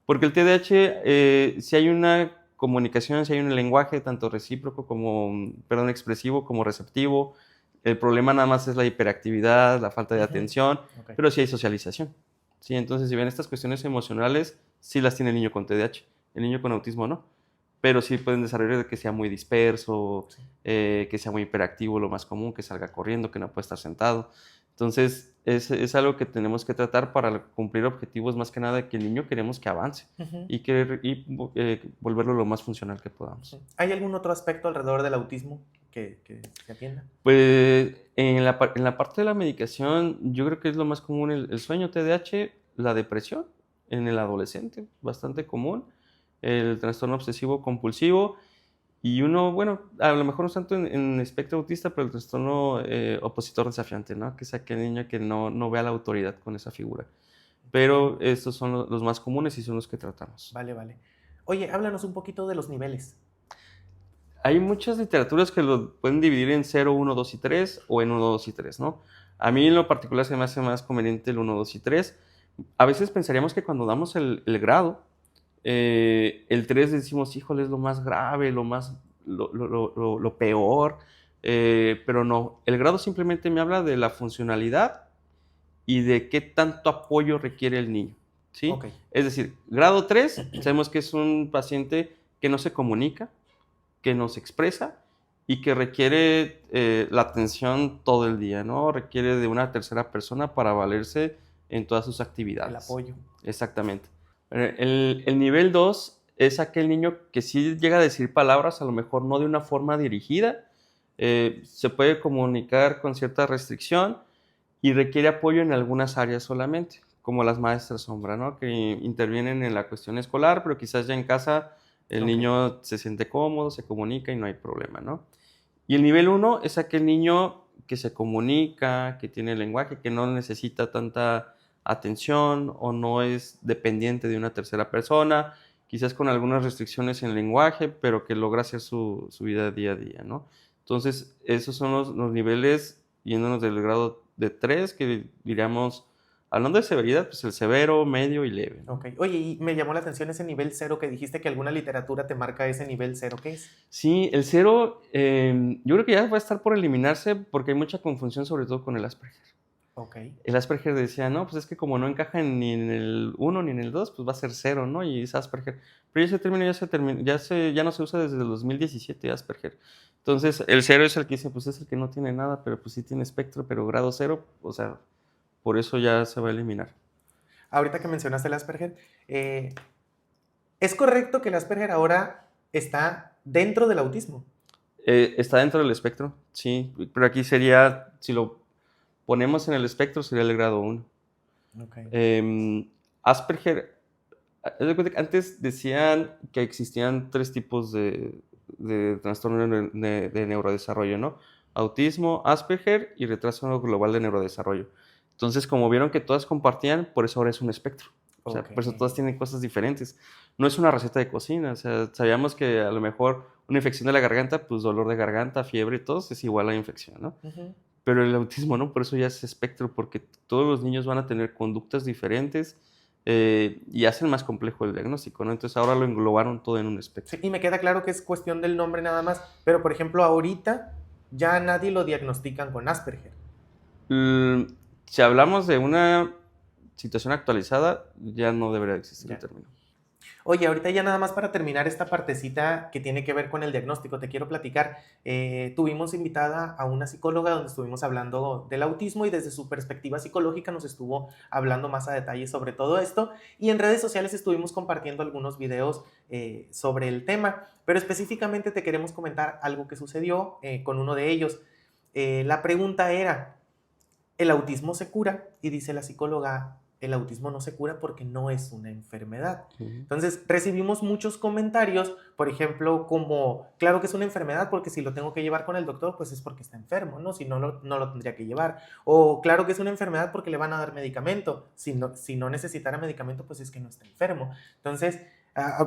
porque el TDAH, si hay una comunicación, si hay un lenguaje tanto recíproco como, perdón, expresivo como receptivo. El problema nada más es la hiperactividad, la falta de atención, pero sí hay socialización. ¿Sí? Entonces, si ven estas cuestiones emocionales, sí las tiene el niño con TDAH. El niño con autismo no. Pero sí pueden desarrollar de que sea muy disperso, que sea muy hiperactivo, lo más común, que salga corriendo, que no pueda estar sentado. Entonces, es algo que tenemos que tratar para cumplir objetivos más que nada que el niño queremos que avance y volverlo lo más funcional que podamos. ¿Hay algún otro aspecto alrededor del autismo que se atienda? Pues en la parte de la medicación, yo creo que es lo más común el sueño, TDAH, la depresión en el adolescente, bastante común, el trastorno obsesivo compulsivo y uno, bueno, a lo mejor no tanto en espectro autista, pero el trastorno opositor desafiante, ¿no? Que es aquel niño que no ve a la autoridad con esa figura. Pero estos son los más comunes y son los que tratamos. Vale. Oye, háblanos un poquito de los niveles. Hay muchas literaturas que lo pueden dividir en 0, 1, 2 y 3 o en 1, 2 y 3, ¿no? A mí en lo particular se me hace más conveniente el 1, 2 y 3. A veces pensaríamos que cuando damos el grado, el 3 decimos, híjole, es lo más grave, lo peor, pero no. El grado simplemente me habla de la funcionalidad y de qué tanto apoyo requiere el niño, ¿sí? Es decir, grado 3, sabemos que es un paciente que no se comunica, que no se expresa y que requiere la atención todo el día, ¿no? Requiere de una tercera persona para valerse en todas sus actividades. El apoyo. Exactamente. El nivel 2 es aquel niño que sí llega a decir palabras, a lo mejor no de una forma dirigida, se puede comunicar con cierta restricción y requiere apoyo en algunas áreas solamente, como las maestras sombra, ¿no? Que intervienen en la cuestión escolar, pero quizás ya en casa el Ok. niño se siente cómodo, se comunica y no hay problema, ¿no? Y el nivel uno es aquel niño que se comunica, que tiene lenguaje, que no necesita tanta atención o no es dependiente de una tercera persona, quizás con algunas restricciones en lenguaje, pero que logra hacer su vida día a día, ¿no? Entonces, esos son los niveles, yéndonos del grado de 3, que diríamos, hablando de severidad, pues el severo, medio y leve, ¿no? Ok. Oye, y me llamó la atención ese nivel cero que dijiste que alguna literatura te marca ese nivel cero. ¿Qué es? Sí, el cero, yo creo que ya va a estar por eliminarse porque hay mucha confusión, sobre todo con el Asperger. Ok. El Asperger decía, no, pues es que como no encaja ni en el 1 ni en el 2, pues va a ser cero, ¿no? Y es Asperger. Pero ese término ya no se usa desde el 2017, Asperger. Entonces, el cero es el que dice, pues es el que no tiene nada, pero pues sí tiene espectro, pero grado cero, o sea, por eso ya se va a eliminar. Ahorita que mencionaste el Asperger, eh, ¿es correcto que el Asperger ahora está dentro del autismo? Está dentro del espectro, sí, pero aquí sería, si lo ponemos en el espectro, sería el grado 1. Ok. Asperger, haz de cuenta que antes decían que existían 3 tipos de trastorno de neurodesarrollo, ¿no? Autismo, Asperger y retraso global de neurodesarrollo. Entonces, como vieron que todas compartían, por eso ahora es un espectro. O sea, Ok. por eso todas tienen cosas diferentes. No es una receta de cocina. O sea, sabíamos que a lo mejor una infección de la garganta, pues dolor de garganta, fiebre y todo, es igual a infección, ¿no? Ujú. Pero el autismo no, por eso ya es espectro, porque todos los niños van a tener conductas diferentes y hacen más complejo el diagnóstico, ¿no? Entonces ahora lo englobaron todo en un espectro. Sí, y me queda claro que es cuestión del nombre nada más, pero por ejemplo, ahorita ya nadie lo diagnostican con Asperger. Mm, si hablamos de una situación actualizada, ya no debería existir el Ya. término. Oye, ahorita ya nada más para terminar esta partecita que tiene que ver con el diagnóstico, te quiero platicar. Tuvimos invitada a una psicóloga donde estuvimos hablando del autismo y desde su perspectiva psicológica nos estuvo hablando más a detalle sobre todo esto. Y en redes sociales estuvimos compartiendo algunos videos sobre el tema, pero específicamente te queremos comentar algo que sucedió con uno de ellos. La pregunta era, ¿el autismo se cura? Y dice la psicóloga, el autismo no se cura porque no es una enfermedad. Ujú. Entonces recibimos muchos comentarios, por ejemplo, como, claro que es una enfermedad porque si lo tengo que llevar con el doctor, pues es porque está enfermo, ¿no? Si no, no lo tendría que llevar. O claro que es una enfermedad porque le van a dar medicamento. Si no necesitara medicamento, pues es que no está enfermo. Entonces,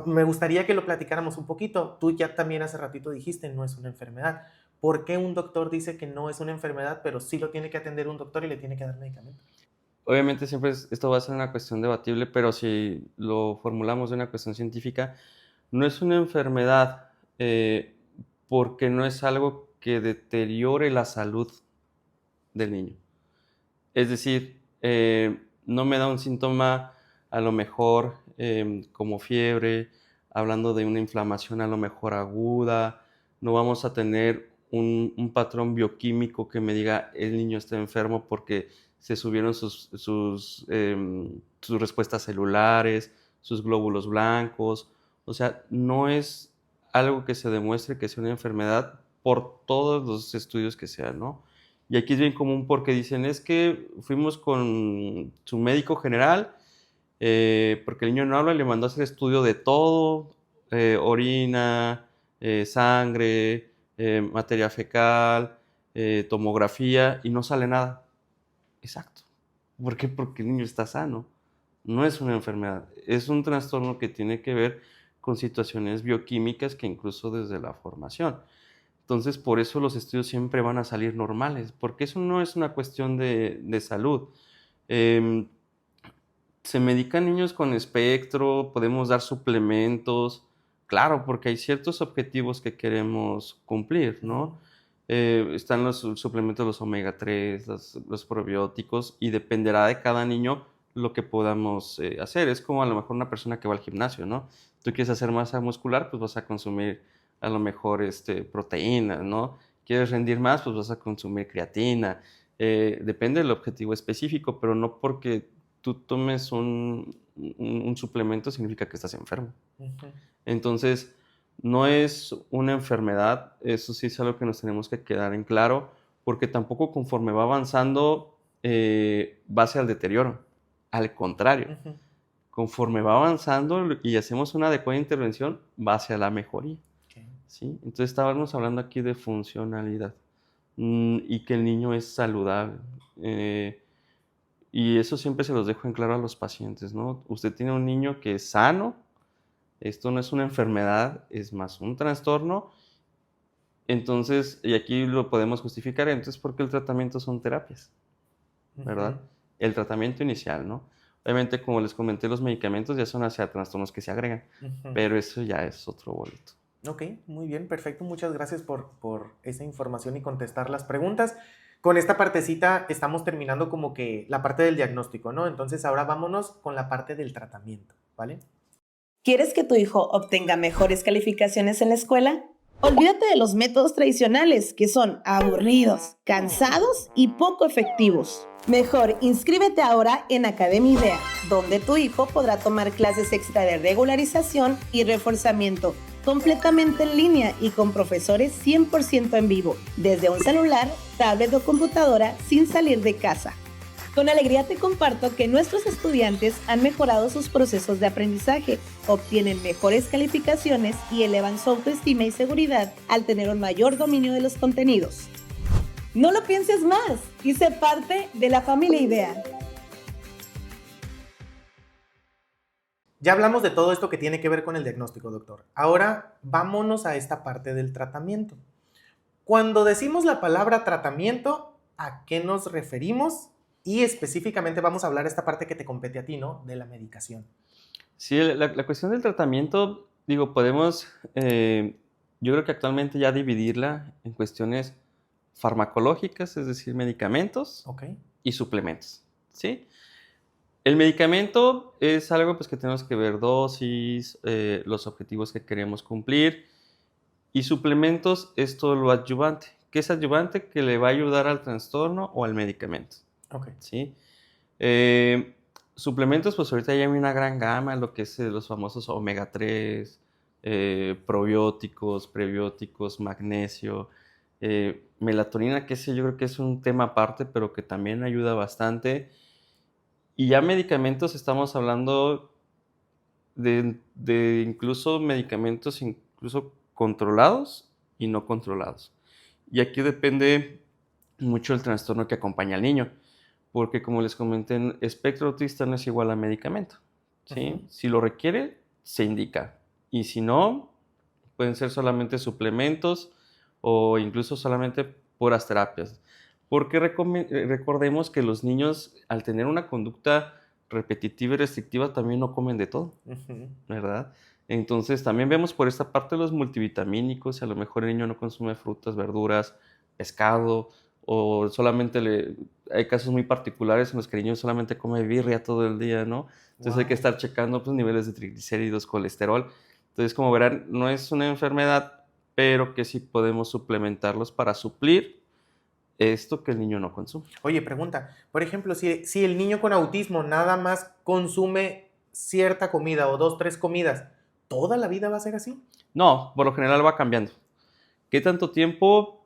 me gustaría que lo platicáramos un poquito. Tú ya también hace ratito dijiste, no es una enfermedad. ¿Por qué un doctor dice que no es una enfermedad, pero sí lo tiene que atender un doctor y le tiene que dar medicamento? Obviamente siempre esto va a ser una cuestión debatible, pero si lo formulamos de una cuestión científica, no es una enfermedad porque no es algo que deteriore la salud del niño. Es decir, no me da un síntoma a lo mejor como fiebre, hablando de una inflamación a lo mejor aguda, no vamos a tener un patrón bioquímico que me diga el niño está enfermo porque se subieron sus respuestas celulares, sus glóbulos blancos. O sea, no es algo que se demuestre que sea una enfermedad por todos los estudios que sean, ¿no? Y aquí es bien común porque dicen, es que fuimos con su médico general, porque el niño no habla, le mandó a hacer estudio de todo, orina, sangre, materia fecal, tomografía, y no sale nada. Exacto. ¿Por qué? Porque el niño está sano. No es una enfermedad, es un trastorno que tiene que ver con situaciones bioquímicas que incluso desde la formación. Entonces, por eso los estudios siempre van a salir normales, porque eso no es una cuestión de salud. Em, Se medican niños con espectro, podemos dar suplementos, claro, porque hay ciertos objetivos que queremos cumplir, Ujú. ¿no? Están los suplementos, los omega 3, los probióticos, y dependerá de cada niño lo que podamos hacer. Es como a lo mejor una persona que va al gimnasio, ¿no? Tú quieres hacer masa muscular, pues vas a consumir a lo mejor proteínas, ¿no? Quieres rendir más, pues vas a consumir creatina. Depende del objetivo específico, pero no porque tú tomes un suplemento significa que estás enfermo. Ujú. Entonces, no es una enfermedad, eso sí es algo que nos tenemos que quedar en claro, porque tampoco conforme va avanzando va hacia el deterioro. Al contrario, Ujú. conforme va avanzando y hacemos una adecuada intervención, va hacia la mejoría. Ok. ¿Sí? Entonces estábamos hablando aquí de funcionalidad, y que el niño es saludable. Y eso siempre se los dejo en claro a los pacientes, ¿no? Usted tiene un niño que es sano, esto no es una enfermedad, es más un trastorno. Entonces, y aquí lo podemos justificar, entonces, ¿por qué el tratamiento son terapias? Ujú. ¿Verdad? El tratamiento inicial, ¿no? Obviamente, como les comenté, los medicamentos ya son hacia trastornos que se agregan, Ujú. pero eso ya es otro boleto. Ok, muy bien, perfecto. Muchas gracias por esa información y contestar las preguntas. Con esta partecita estamos terminando como que la parte del diagnóstico, ¿no? Entonces ahora vámonos con la parte del tratamiento, ¿vale? ¿Quieres que tu hijo obtenga mejores calificaciones en la escuela? Olvídate de los métodos tradicionales, que son aburridos, cansados y poco efectivos. Mejor, inscríbete ahora en Academia IDEA, donde tu hijo podrá tomar clases extra de regularización y reforzamiento completamente en línea y con profesores 100% en vivo, desde un celular, tablet o computadora sin salir de casa. Con alegría te comparto que nuestros estudiantes han mejorado sus procesos de aprendizaje, obtienen mejores calificaciones y elevan su autoestima y seguridad al tener un mayor dominio de los contenidos. No lo pienses más y sé parte de la familia IDEA. Ya hablamos de todo esto que tiene que ver con el diagnóstico, doctor. Ahora vámonos a esta parte del tratamiento. Cuando decimos la palabra tratamiento, ¿a qué nos referimos? Y específicamente vamos a hablar esta parte que te compete a ti, ¿no? De la medicación. Sí, la cuestión del tratamiento, digo, podemos, yo creo que actualmente ya dividirla en cuestiones farmacológicas, es decir, medicamentos Ok. y suplementos, ¿sí? El medicamento es algo pues, que tenemos que ver dosis, los objetivos que queremos cumplir, y suplementos es todo lo adyuvante. ¿Qué es adyuvante? Que le va a ayudar al trastorno o al medicamento, Ok. ¿sí? Eh, Suplementos, pues ahorita ya hay una gran gama, lo que es los famosos omega 3, probióticos, prebióticos, magnesio, melatonina, que ese yo creo que es un tema aparte, pero que también ayuda bastante. Y ya medicamentos, estamos hablando de incluso medicamentos incluso controlados y no controlados. Y aquí depende mucho el trastorno que acompaña al niño, porque como les comenté, en espectro autista no es igual a medicamento, ¿sí? Ujú. Si lo requiere, se indica, y si no, pueden ser solamente suplementos o incluso solamente puras terapias. Porque recordemos que los niños, al tener una conducta repetitiva y restrictiva, también no comen de todo, Ujú. ¿verdad? Entonces, también vemos por esta parte los multivitamínicos, y a lo mejor el niño no consume frutas, verduras, pescado, o solamente hay casos muy particulares en los que el niño solamente come birria todo el día, ¿no? Entonces hay que Wow. estar checando pues, niveles de triglicéridos, colesterol. Entonces, como verán, no es una enfermedad, pero que sí podemos suplementarlos para suplir esto que el niño no consume. Oye, pregunta, por ejemplo, si el niño con autismo nada más consume cierta comida o dos, tres comidas, ¿toda la vida va a ser así? No, por lo general va cambiando. ¿Qué tanto tiempo?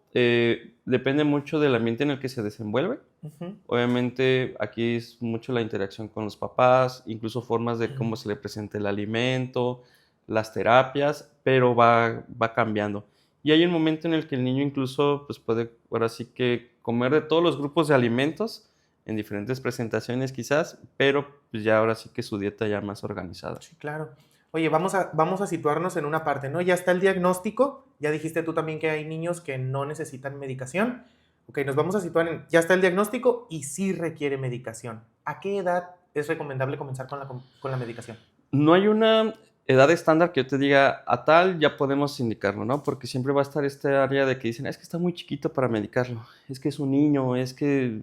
Depende mucho del ambiente en el que se desenvuelve. Ujú. Obviamente aquí es mucho la interacción con los papás, incluso formas de cómo se le presenta el alimento, las terapias, pero va cambiando. Y hay un momento en el que el niño incluso pues puede ahora sí que comer de todos los grupos de alimentos en diferentes presentaciones quizás, pero pues ya ahora sí que su dieta ya más organizada. Sí, claro. Oye, vamos a situarnos en una parte, ¿no? Ya está el diagnóstico, ya dijiste tú también que hay niños que no necesitan medicación. Ok, nos vamos a situar en, ya está el diagnóstico y sí requiere medicación. ¿A qué edad es recomendable comenzar con la medicación? No hay una edad estándar que yo te diga a tal ya podemos indicarlo, ¿no? Porque siempre va a estar este área de que dicen, es que está muy chiquito para medicarlo, es que es un niño, es que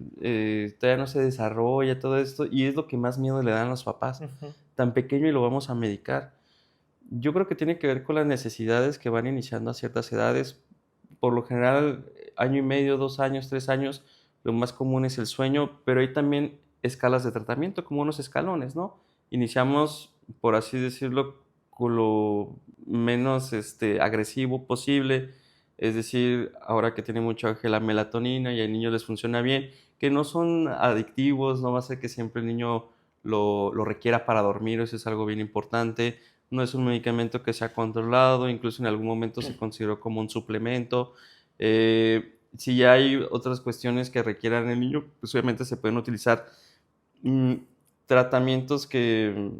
todavía no se desarrolla todo esto, y es lo que más miedo le dan a los papás, Ujú. tan pequeño y lo vamos a medicar. Yo creo que tiene que ver con las necesidades que van iniciando a ciertas edades. Por lo general, año y medio, 2 años, 3 años, lo más común es el sueño, pero hay también escalas de tratamiento, como unos escalones, ¿no? Iniciamos, por así decirlo, con lo menos agresivo posible, es decir, ahora que tiene mucho auge la melatonina y a niños les funciona bien, que no son adictivos, no va a ser que siempre el niño lo requiera para dormir, eso es algo bien importante. No es un medicamento que sea controlado, incluso en algún momento se consideró como un suplemento. Si ya hay otras cuestiones que requieran el niño, pues obviamente se pueden utilizar tratamientos que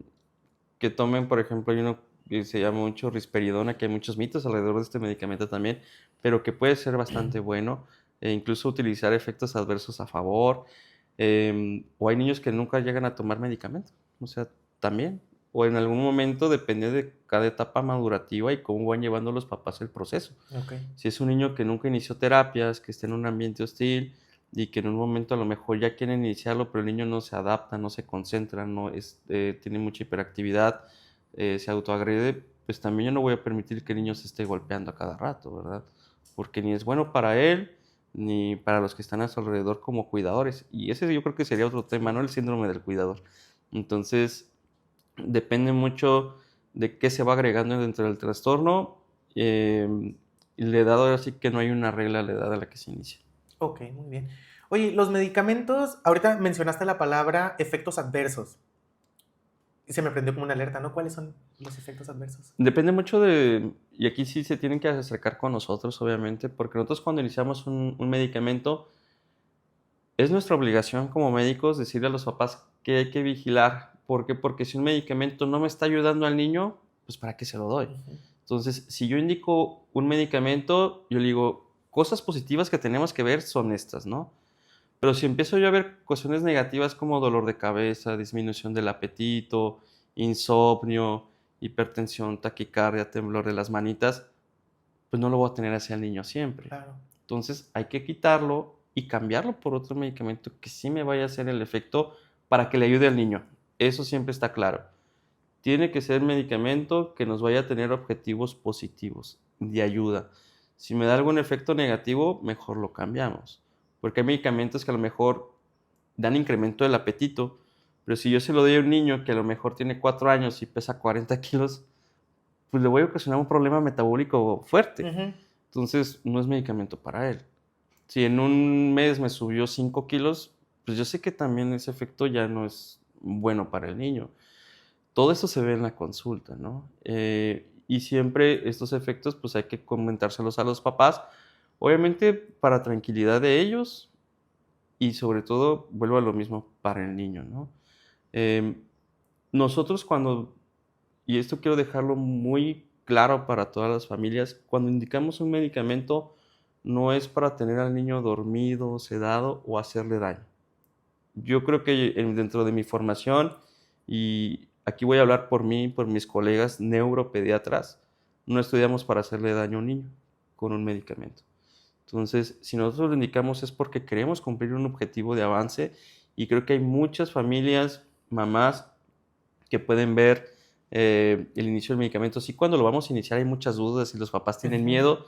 tomen, por ejemplo, hay uno que se llama mucho risperidona, que hay muchos mitos alrededor de este medicamento también, pero que puede ser bastante bueno, e incluso utilizar efectos adversos a favor, o hay niños que nunca llegan a tomar medicamentos, o sea, también, o en algún momento depende de cada etapa madurativa y cómo van llevando los papás el proceso. Okay. Si es un niño que nunca inició terapias, que está en un ambiente hostil y que en un momento a lo mejor ya quieren iniciarlo, pero el niño no se adapta, no se concentra, tiene mucha hiperactividad, se autoagrede, pues también yo no voy a permitir que el niño se esté golpeando a cada rato, ¿verdad? Porque ni es bueno para él, ni para los que están a su alrededor como cuidadores. Y ese yo creo que sería otro tema, ¿no? El síndrome del cuidador. Entonces, depende mucho de qué se va agregando dentro del trastorno. Y la edad, ahora sí que no hay una regla a la edad a la que se inicia. Ok, muy bien. Oye, los medicamentos, ahorita mencionaste la palabra efectos adversos. Y se me prendió como una alerta, ¿no? ¿Cuáles son los efectos adversos? Depende mucho y aquí sí se tienen que acercar con nosotros, obviamente, porque nosotros cuando iniciamos un medicamento, es nuestra obligación como médicos decirle a los papás que hay que vigilar. ¿Por qué? Porque si un medicamento no me está ayudando al niño, pues ¿para qué se lo doy? Entonces, si yo indico un medicamento, yo le digo, cosas positivas que tenemos que ver son estas, ¿no? Pero si empiezo yo a ver cuestiones negativas como dolor de cabeza, disminución del apetito, insomnio, hipertensión, taquicardia, temblor de las manitas, pues no lo voy a tener hacia el niño siempre. Claro. Entonces hay que quitarlo y cambiarlo por otro medicamento que sí me vaya a hacer el efecto para que le ayude al niño. Eso siempre está claro. Tiene que ser medicamento que nos vaya a tener objetivos positivos, de ayuda. Si me da algún efecto negativo, mejor lo cambiamos. Porque hay medicamentos que a lo mejor dan incremento del apetito, pero si yo se lo doy a un niño que a lo mejor tiene 4 años y pesa 40 kilos, pues le voy a ocasionar un problema metabólico fuerte. Entonces, no es medicamento para él. Si en un mes me subió 5 kilos, pues yo sé que también ese efecto ya no es bueno para el niño. Todo eso se ve en la consulta, ¿no? Y siempre estos efectos, pues hay que comentárselos a los papás, obviamente para tranquilidad de ellos y sobre todo, vuelvo a lo mismo, para el niño, ¿no? Nosotros y esto quiero dejarlo muy claro para todas las familias, cuando indicamos un medicamento no es para tener al niño dormido, sedado o hacerle daño. Yo creo que dentro de mi formación, y aquí voy a hablar por mí, por mis colegas neuropediatras, no estudiamos para hacerle daño a un niño con un medicamento. Entonces, si nosotros lo indicamos es porque queremos cumplir un objetivo de avance y creo que hay muchas familias, mamás, que pueden ver el inicio del medicamento. Sí, cuando lo vamos a iniciar hay muchas dudas y los papás tienen miedo,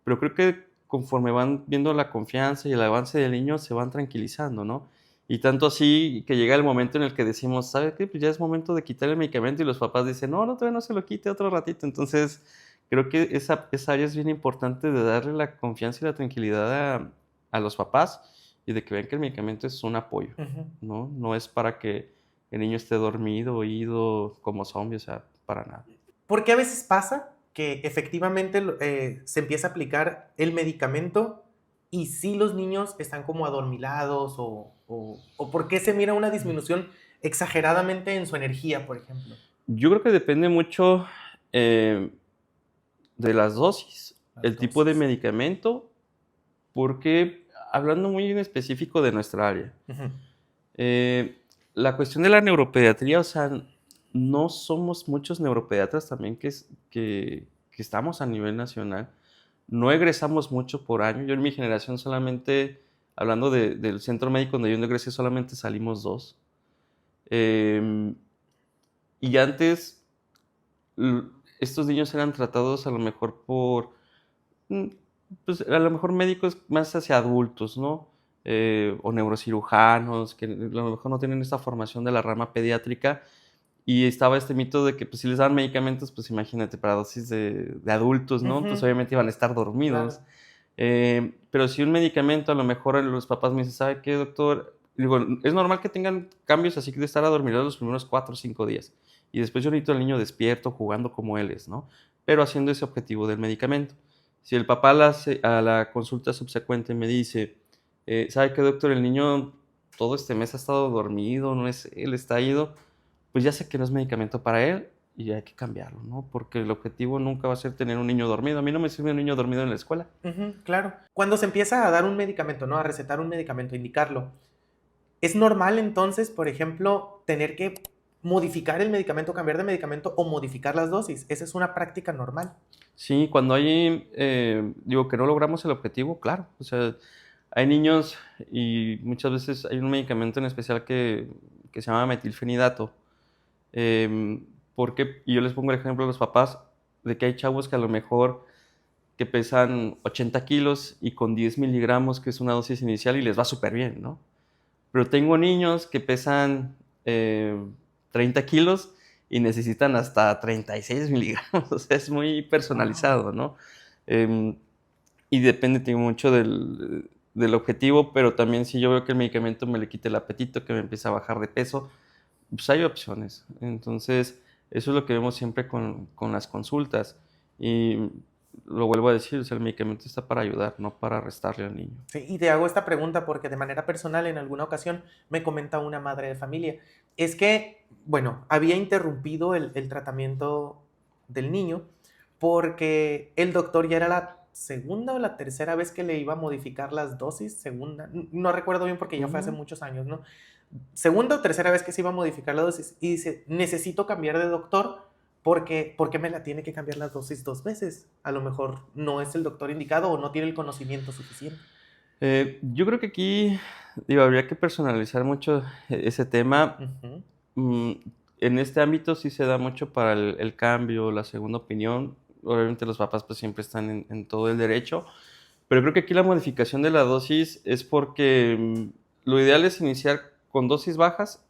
pero creo que conforme van viendo la confianza y el avance del niño se van tranquilizando, ¿no? Y tanto así que llega el momento en el que decimos, ¿sabe qué? Pues ya es momento de quitar el medicamento y los papás dicen, no, todavía no se lo quite otro ratito. Entonces, creo que esa área es bien importante de darle la confianza y la tranquilidad a los papás y de que vean que el medicamento es un apoyo, ¿no? No es para que el niño esté dormido, oído, como zombie, o sea, para nada. Porque a veces pasa que efectivamente se empieza a aplicar el medicamento y sí los niños están como adormilados o por qué se mira una disminución exageradamente en su energía, por ejemplo. Yo creo que depende mucho de las dosis, el tipo de medicamento, porque hablando muy en específico de nuestra área, la cuestión de la neuropediatría, o sea, no somos muchos neuropediatras también que estamos a nivel nacional. No egresamos mucho por año. Yo en mi generación solamente, hablando del centro médico donde yo egresé, solamente salimos 2. Y antes, estos niños eran tratados a lo mejor pues a lo mejor médicos más hacia adultos, ¿no? O neurocirujanos, que a lo mejor no tienen esta formación de la rama pediátrica. Y estaba este mito de que pues, si les daban medicamentos, pues imagínate, para dosis de adultos, ¿no? Pues obviamente iban a estar dormidos. Claro. Pero si un medicamento, a lo mejor los papás me dicen, ¿sabe qué, doctor? Digo, es normal que tengan cambios así de estar adormilados los primeros 4 o 5 días. Y después yo necesito al niño despierto, jugando como él es, ¿no? Pero haciendo ese objetivo del medicamento. Si el papá a la consulta subsecuente me dice, ¿sabe qué, doctor? El niño todo este mes ha estado dormido, no es él, está ido, pues ya sé que no es medicamento para él y hay que cambiarlo, ¿no? Porque el objetivo nunca va a ser tener un niño dormido. A mí no me sirve un niño dormido en la escuela. Claro. Cuando se empieza a dar un medicamento, ¿no? A recetar un medicamento, indicarlo, ¿es normal entonces, por ejemplo, tener que modificar el medicamento, cambiar de medicamento o modificar las dosis? Esa es una práctica normal. Sí, cuando hay, digo, que no logramos el objetivo, claro. O sea, hay niños y muchas veces hay un medicamento en especial que se llama metilfenidato. Porque, y yo les pongo el ejemplo a los papás de que hay chavos que a lo mejor que pesan 80 kilos y con 10 miligramos, que es una dosis inicial, y les va súper bien, ¿no? Pero tengo niños que pesan 30 kilos y necesitan hasta 36 miligramos. O sea, es muy personalizado, ¿no? Y depende mucho del objetivo, pero también si yo veo que el medicamento me le quite el apetito, que me empieza a bajar de peso, pues hay opciones. Entonces, eso es lo que vemos siempre con las consultas. Y lo vuelvo a decir, o sea, el medicamento está para ayudar, no para restarle al niño. Sí, y te hago esta pregunta porque de manera personal en alguna ocasión me comenta una madre de familia. Es que, bueno, había interrumpido el tratamiento del niño porque el doctor ya era la segunda o la tercera vez que le iba a modificar las dosis, segunda, no recuerdo bien porque ya fue hace muchos años, ¿no? Segunda o tercera vez que se iba a modificar la dosis y dice, necesito cambiar de doctor porque me la tiene que cambiar las dosis 2 veces. A lo mejor no es el doctor indicado o no tiene el conocimiento suficiente. Yo creo que aquí, digo, habría que personalizar mucho ese tema. En este ámbito sí se da mucho para el cambio, la segunda opinión. Obviamente los papás pues siempre están en todo el derecho, pero creo que aquí la modificación de la dosis es porque lo ideal es iniciar con dosis bajas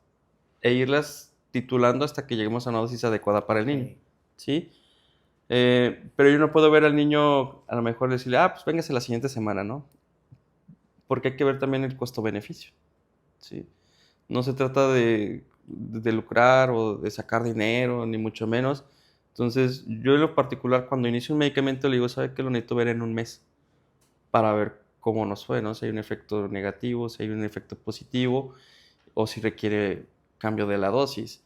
e irlas titulando hasta que lleguemos a una dosis adecuada para el niño, ¿sí? Pero yo no puedo ver al niño a lo mejor decirle, pues véngase la siguiente semana, ¿no? Porque hay que ver también el costo-beneficio, ¿sí? No se trata de lucrar o de sacar dinero, ni mucho menos. Entonces, yo en lo particular, cuando inicio un medicamento, le digo, ¿sabe qué? Lo necesito ver en un mes para ver cómo nos fue, ¿no? Si hay un efecto negativo, si hay un efecto positivo o si requiere cambio de la dosis.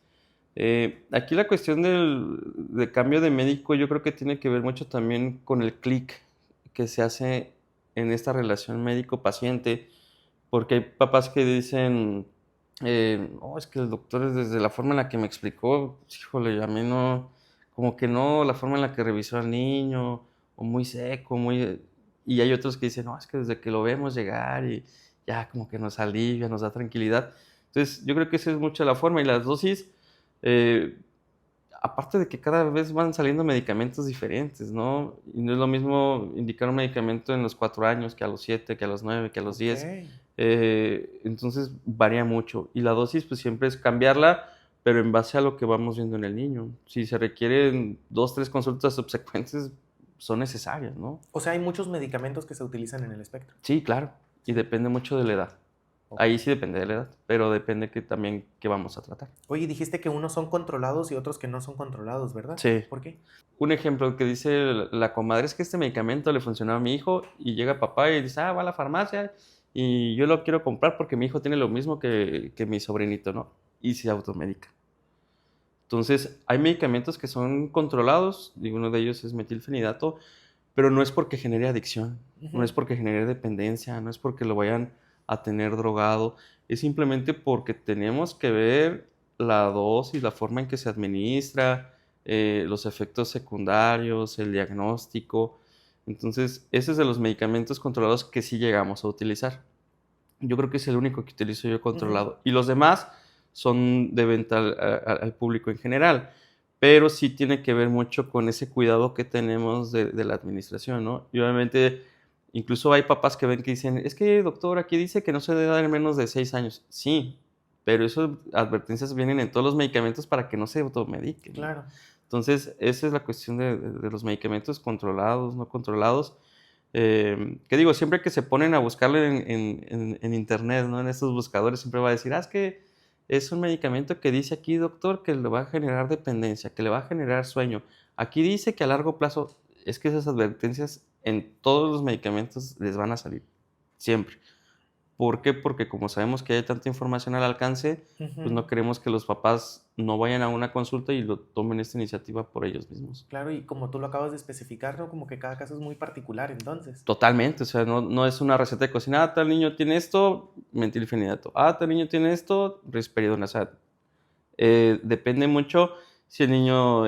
Aquí la cuestión de cambio de médico yo creo que tiene que ver mucho también con el clic que se hace en esta relación médico-paciente, porque hay papás que dicen, es que el doctor desde la forma en la que me explicó, híjole, a mí no, como que no, la forma en la que revisó al niño, o muy seco, y hay otros que dicen, no, es que desde que lo vemos llegar y ya como que nos alivia, nos da tranquilidad. Entonces yo creo que esa es mucho la forma, y las dosis, aparte de que cada vez van saliendo medicamentos diferentes, ¿no? Y no es lo mismo indicar un medicamento en los 4 años que a los 7, que a los 9, que a los 10. Entonces varía mucho. Y la dosis pues siempre es cambiarla, pero en base a lo que vamos viendo en el niño. Si se requieren 2, 3 consultas subsecuentes, son necesarias, ¿no? O sea, hay muchos medicamentos que se utilizan en el espectro. Sí, claro. Y depende mucho de la edad. Ahí sí depende de la edad, pero depende también qué vamos a tratar. Oye, dijiste que unos son controlados y otros que no son controlados, ¿verdad? Sí. ¿Por qué? Un ejemplo que dice la comadre es que este medicamento le funcionó a mi hijo y llega papá y dice, va a la farmacia y yo lo quiero comprar porque mi hijo tiene lo mismo que mi sobrinito, ¿no? Y se automedica. Entonces, hay medicamentos que son controlados, y uno de ellos es metilfenidato, pero no es porque genere adicción, no es porque genere dependencia, no es porque lo vayan a tener drogado, es simplemente porque tenemos que ver la dosis, la forma en que se administra, los efectos secundarios, el diagnóstico. Entonces, ese es de los medicamentos controlados que sí llegamos a utilizar. Yo creo que es el único que utilizo yo controlado. Y los demás son de venta al público en general, pero sí tiene que ver mucho con ese cuidado que tenemos de la administración, ¿no? Y obviamente, incluso hay papás que ven que dicen, es que doctor, aquí dice que no se debe dar en menos de 6 años. Sí, pero esas advertencias vienen en todos los medicamentos para que no se automediquen. Claro. Entonces, esa es la cuestión de los medicamentos controlados, no controlados. Que digo, siempre que se ponen a buscarlo en internet, ¿no? En estos buscadores siempre va a decir, es que es un medicamento que dice aquí, doctor, que le va a generar dependencia, que le va a generar sueño. Aquí dice que a largo plazo, es que esas advertencias en todos los medicamentos les van a salir, siempre. ¿Por qué? Porque como sabemos que hay tanta información al alcance, pues no queremos que los papás no vayan a una consulta y lo tomen esta iniciativa por ellos mismos. Claro, y como tú lo acabas de especificar, ¿no? Como que cada caso es muy particular, entonces. Totalmente, o sea, no es una receta de cocina, tal niño tiene esto, metilfenidato, tal niño tiene esto, risperidona, o sea, depende mucho si el niño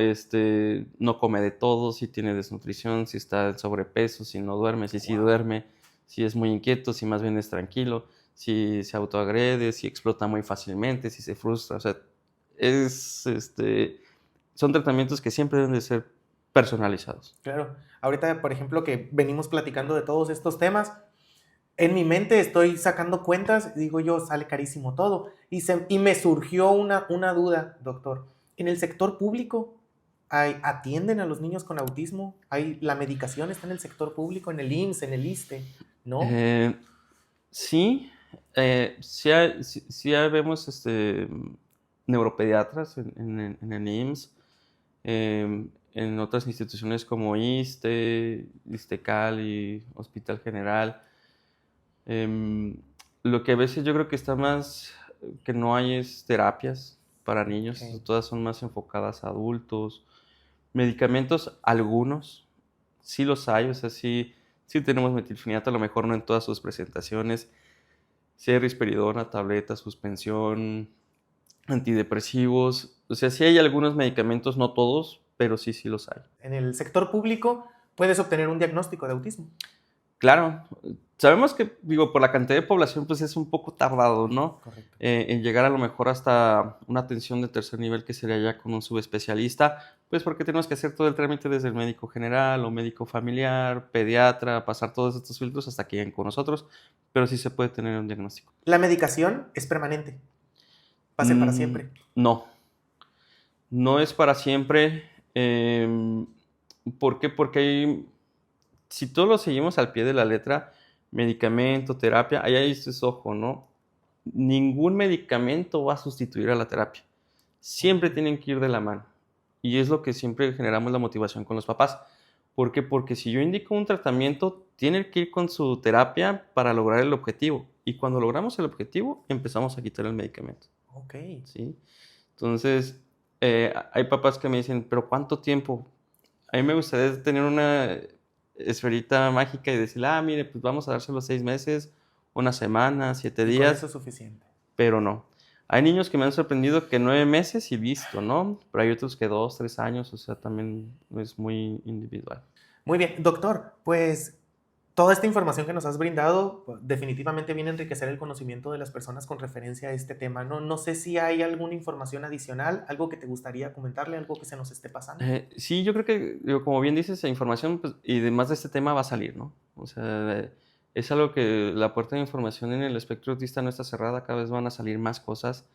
no come de todo, si tiene desnutrición, si está en sobrepeso, si no duerme, si sí duerme, si es muy inquieto, si más bien es tranquilo, si se autoagrede, si explota muy fácilmente, si se frustra, o sea, son tratamientos que siempre deben de ser personalizados. Claro. Ahorita, por ejemplo, que venimos platicando de todos estos temas, en mi mente estoy sacando cuentas, digo yo, sale carísimo todo. Y me surgió una duda, doctor. ¿En el sector público atienden a los niños con autismo? ¿La medicación está en el sector público, en el IMSS, en el ISSSTE? ¿No? Sí, sí vemos neuropediatras en el IMSS, en otras instituciones como ISSSTE, ISSSTECAL y Hospital General. Lo que a veces yo creo que está más que no hay es terapias para niños, Okay. todas son más enfocadas a adultos. Medicamentos, algunos, sí los hay, o sea, sí tenemos metilfenidato, a lo mejor no en todas sus presentaciones. Sí hay risperidona, tableta, suspensión, antidepresivos. O sea, sí hay algunos medicamentos, no todos, pero sí los hay. En el sector público puedes obtener un diagnóstico de autismo. Claro, sabemos que, digo, por la cantidad de población, pues es un poco tardado, ¿no? Correcto. En llegar a lo mejor hasta una atención de tercer nivel que sería ya con un subespecialista, pues porque tenemos que hacer todo el trámite desde el médico general o médico familiar, pediatra, pasar todos estos filtros hasta que lleguen con nosotros, pero sí se puede tener un diagnóstico. ¿La medicación es permanente? ¿Va a ser para siempre? No es para siempre. ¿Por qué? Porque si todos lo seguimos al pie de la letra, medicamento, terapia, ahí es ojo, ¿no? Ningún medicamento va a sustituir a la terapia. Siempre tienen que ir de la mano. Y es lo que siempre generamos la motivación con los papás. ¿Por qué? Porque si yo indico un tratamiento, tienen que ir con su terapia para lograr el objetivo. Y cuando logramos el objetivo, empezamos a quitar el medicamento. Ok. ¿Sí? Entonces, hay papás que me dicen, ¿pero cuánto tiempo? A mí me gustaría tener una esferita mágica y decirle, mire, pues vamos a dárselo 6 meses, una semana, 7 días. Con eso es suficiente. Pero no. Hay niños que me han sorprendido que 9 meses y listo, ¿no? Pero hay otros que 2, 3 años, o sea, también es muy individual. Muy bien, doctor, pues toda esta información que nos has brindado definitivamente viene a enriquecer el conocimiento de las personas con referencia a este tema. No sé si hay alguna información adicional, algo que te gustaría comentarle, algo que se nos esté pasando. Sí, yo creo que, como bien dices, la información pues, y demás de este tema va a salir, ¿no? O sea, es algo que la puerta de información en el espectro autista no está cerrada, cada vez van a salir más cosas.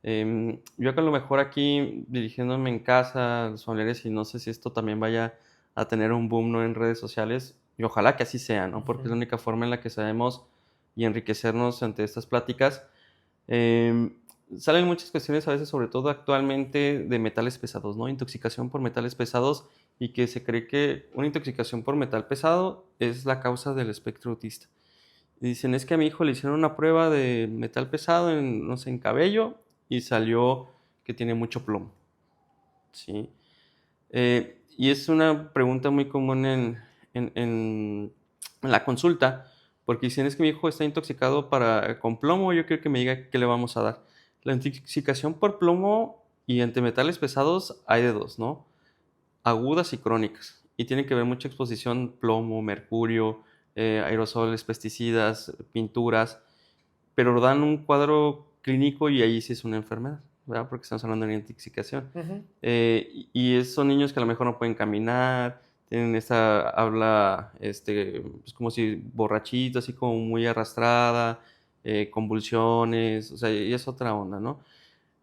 Yo acá a lo mejor aquí dirigiéndome en casa, los familiares, y no sé si esto también vaya a tener un boom, ¿no? En redes sociales, y ojalá que así sea, ¿no? Porque es la única forma en la que sabemos y enriquecernos ante estas pláticas. Salen muchas cuestiones a veces, sobre todo actualmente, de metales pesados, ¿no? Intoxicación por metales pesados, y que se cree que una intoxicación por metal pesado es la causa del espectro autista. Y dicen, es que a mi hijo le hicieron una prueba de metal pesado en, no sé, en cabello, y salió que tiene mucho plomo, ¿sí? Y es una pregunta muy común en la consulta, porque dicen, es que mi hijo está intoxicado con plomo, yo quiero que me diga qué le vamos a dar. La intoxicación por plomo y ante metales pesados hay de dos, ¿no? Agudas y crónicas. Y tiene que ver mucha exposición, plomo, mercurio, aerosoles, pesticidas, pinturas, pero dan un cuadro clínico y ahí sí es una enfermedad, ¿verdad? Porque estamos hablando de intoxicación. Son niños que a lo mejor no pueden caminar, tienen esta habla pues como si borrachito, así como muy arrastrada, convulsiones, o sea, y es otra onda, ¿no?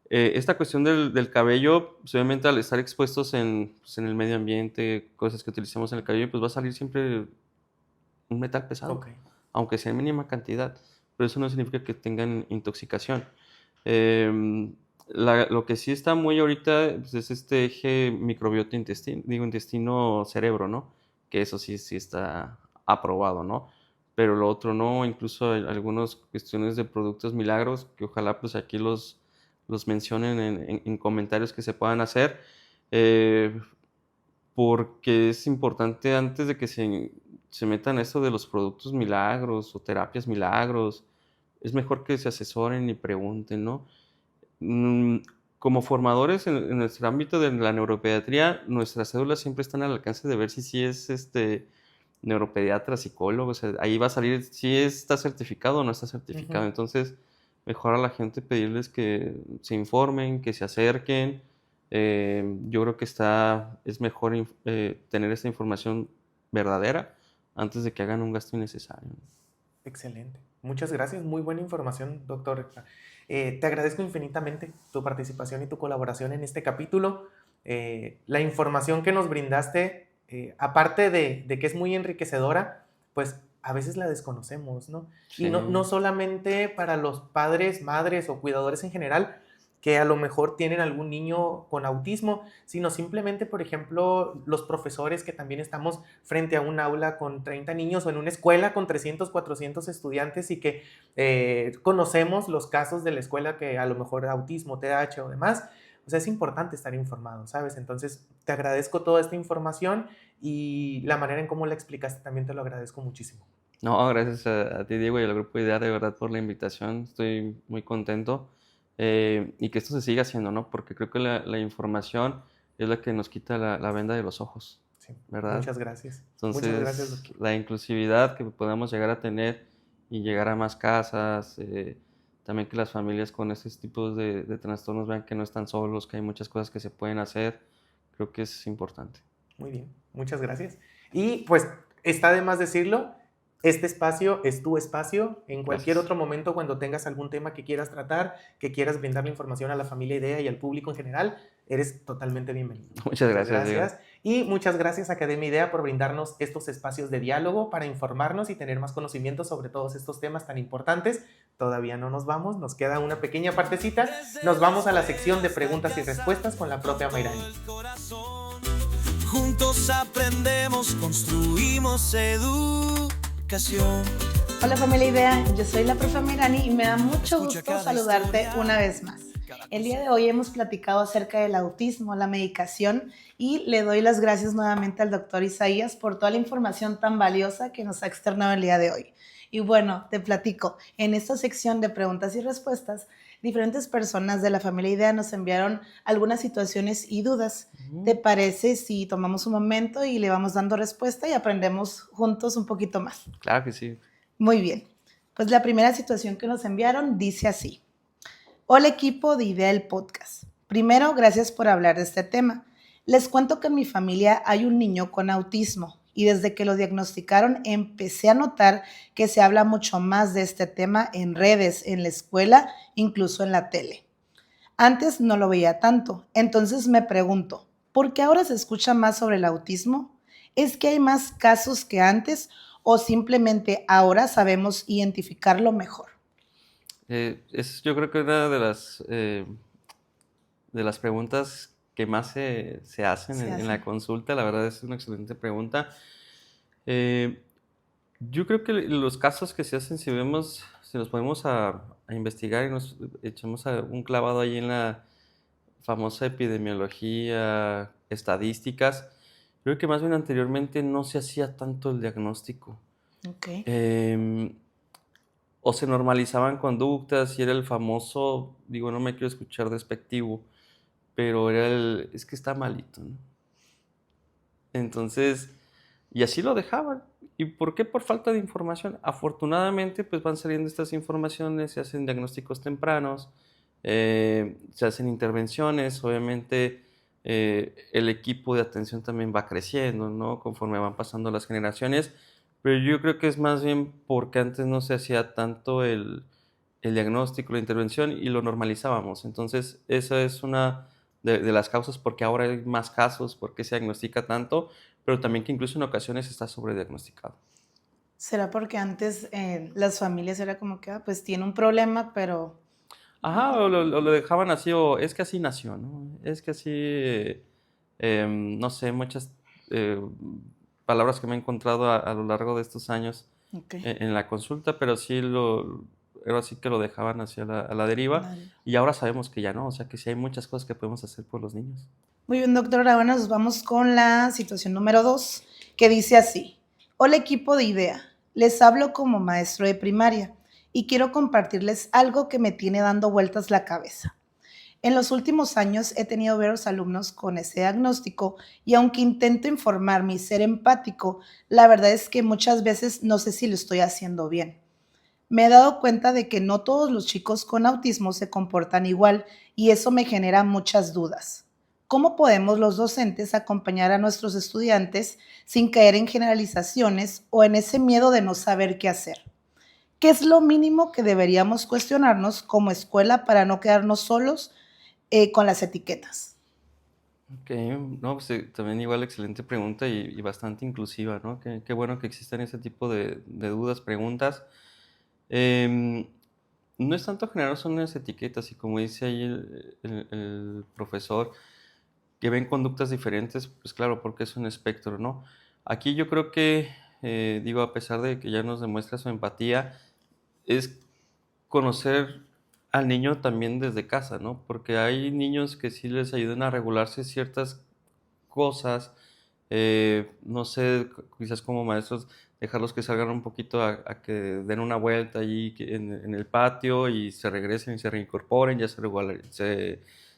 Esta cuestión del cabello, pues obviamente al estar expuestos en el medio ambiente, cosas que utilicemos en el cabello, pues va a salir siempre un metal pesado, Ok. aunque sea en mínima cantidad, pero eso no significa que tengan intoxicación. Em, lo que sí está muy ahorita pues, es este eje microbiota intestino-cerebro, ¿no? Que eso sí está aprobado, ¿no? Pero lo otro no, incluso hay algunas cuestiones de productos milagros que ojalá pues aquí los mencionen en comentarios que se puedan hacer, eh, porque es importante antes de que se metan a esto de los productos milagros o terapias milagros, es mejor que se asesoren y pregunten, ¿no? Mm, Como formadores en nuestro ámbito de la neuropediatría, nuestras cédulas siempre están al alcance de ver si sí es neuropediatra, psicólogo, o sea, ahí va a salir si está certificado o no está certificado. Ujú. Entonces, mejor a la gente pedirles que se informen, que se acerquen. Yo creo que es mejor tener esta información verdadera antes de que hagan un gasto innecesario, ¿no? Excelente. Muchas gracias. Muy buena información, doctor. Te agradezco infinitamente tu participación y tu colaboración en este capítulo. La información que nos brindaste, aparte de que es muy enriquecedora, pues a veces la desconocemos, ¿no? Y Sí, no solamente para los padres, madres o cuidadores en general, que a lo mejor tienen algún niño con autismo, sino simplemente, por ejemplo, los profesores que también estamos frente a un aula con 30 niños o en una escuela con 300, 400 estudiantes y que conocemos los casos de la escuela que a lo mejor autismo, TDAH o demás. O sea, es importante estar informado, ¿sabes? Entonces, te agradezco toda esta información y la manera en cómo la explicaste también te lo agradezco muchísimo. no, gracias a ti, Diego, y al Grupo IDEA, de verdad, por la invitación. Estoy muy contento. Y que esto se siga haciendo, ¿no? Porque creo que la información es la que nos quita la venda de los ojos, Sí, ¿verdad? muchas gracias. Muchas gracias, Entonces, doctor. la inclusividad que podamos llegar a tener y llegar a más casas, también que las familias con estos tipos de trastornos vean que no están solos, que hay muchas cosas que se pueden hacer, creo que es importante. Muy bien, muchas gracias. Y pues está de más decirlo, este espacio es tu espacio. En cualquier Gracias. otro momento, cuando tengas algún tema que quieras tratar, que quieras brindarle información a la familia IDEA y al público en general, eres totalmente bienvenido. Muchas Muchas gracias, Diego. gracias. Y muchas gracias a Academia IDEA por brindarnos estos espacios de diálogo para informarnos y tener más conocimiento sobre todos estos temas tan importantes. Todavía no nos vamos, nos queda una pequeña partecita. Nos vamos a la sección de preguntas y respuestas con la propia Mayrani. Juntos aprendemos, construimos educación. Hola familia IDEA, yo soy la profe Mirani y me da mucho gusto saludarte una vez más. El día de hoy hemos platicado acerca del autismo, la medicación y le doy las gracias nuevamente al doctor Isaías por toda la información tan valiosa que nos ha externado el día de hoy. Y bueno, te platico, en esta sección de preguntas y respuestas, diferentes personas de la familia IDEA nos enviaron algunas situaciones y dudas. ¿Te parece si tomamos un momento y le vamos dando respuesta y aprendemos juntos un poquito más? Claro que sí. Muy bien, pues la primera situación que nos enviaron dice así. Hola equipo de IDEA el Podcast. Primero, gracias por hablar de este tema. Les cuento que en mi familia hay un niño con autismo y desde que lo diagnosticaron empecé a notar que se habla mucho más de este tema en redes, en la escuela, incluso en la tele. Antes no lo veía tanto, entonces me pregunto, ¿por qué ahora se escucha más sobre el autismo? ¿Es que hay más casos que antes o simplemente ahora sabemos identificarlo mejor? Yo creo que una de las preguntas que más se hacen Se en la hace. consulta, la verdad es una excelente pregunta. Eh, yo creo que los casos que se hacen, si nos ponemos a investigar y nos echamos un clavado ahí en la famosa epidemiología, estadísticas, creo que más bien anteriormente no se hacía tanto el diagnóstico. Ok. Em, o se normalizaban conductas y era el famoso, digo, no me quiero escuchar despectivo, pero es que está malito, ¿no? Entonces, y así lo dejaban. ¿Y por qué? Por falta de información. Afortunadamente, pues van saliendo estas informaciones, se hacen diagnósticos tempranos, se hacen intervenciones, obviamente el equipo de atención también va creciendo, ¿no? Conforme van pasando las generaciones, pero yo creo que es más bien porque antes no se hacía tanto el diagnóstico, la intervención y lo normalizábamos. Entonces, esa es una de las causas porque ahora hay más casos, porque se diagnostica tanto, pero también que incluso en ocasiones está sobrediagnosticado. ¿Será porque antes las familias era como que, pues tiene un problema, pero Ajá, o lo dejaban así, o es que así nació, ¿no? Es que así, no sé, muchas eh, palabras que me he encontrado a lo largo de estos años ok. en la consulta, pero sí era así que lo dejaban hacia a la deriva, Vale. y ahora sabemos que ya no, o sea que sí hay muchas cosas que podemos hacer por los niños. Muy bien, doctora. Ahora nos vamos con la situación número 2, que dice así. Hola, equipo de IDEA. Les hablo como maestro de primaria y quiero compartirles algo que me tiene dando vueltas la cabeza. En los últimos años he tenido varios alumnos con ese diagnóstico y aunque intento informarme y ser empático, la verdad es que muchas veces no sé si lo estoy haciendo bien. Me he dado cuenta de que no todos los chicos con autismo se comportan igual y eso me genera muchas dudas. ¿Cómo podemos los docentes acompañar a nuestros estudiantes sin caer en generalizaciones o en ese miedo de no saber qué hacer? ¿Qué es lo mínimo que deberíamos cuestionarnos como escuela para no quedarnos solos con las etiquetas? Ok, no, pues también igual excelente pregunta y bastante inclusiva, ¿no? Qué bueno que existan ese tipo de dudas, preguntas. Em, no es tanto generar son unas etiquetas y como dice ahí el profesor, que ven conductas diferentes, pues claro, porque es un espectro, ¿no? Aquí yo creo que, digo, a pesar de que ya nos demuestra su empatía, es conocer al niño también desde casa, ¿no? Porque hay niños que sí les ayudan a regularse ciertas cosas, no sé, quizás como maestros, dejarlos que salgan un poquito a que den una vuelta allí en el patio y se regresen y se reincorporen, ya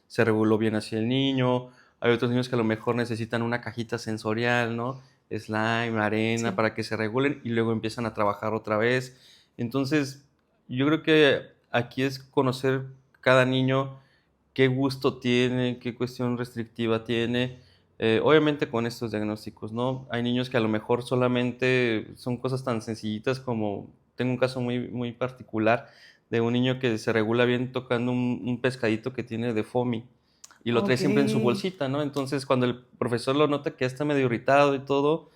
se reguló bien hacia el niño. Hay otros niños que a lo mejor necesitan una cajita sensorial, ¿no? Slime, arena, Sí. para que se regulen y luego empiezan a trabajar otra vez. Entonces, yo creo que aquí es conocer cada niño, qué gusto tiene, qué cuestión restrictiva tiene, obviamente con estos diagnósticos, ¿no? Hay niños que a lo mejor solamente son cosas tan sencillitas como, tengo un caso muy, muy particular de un niño que se regula bien tocando un pescadito que tiene de foamy y lo trae Ok. siempre en su bolsita, ¿no? Entonces, cuando el profesor lo nota que ya está medio irritado y todo,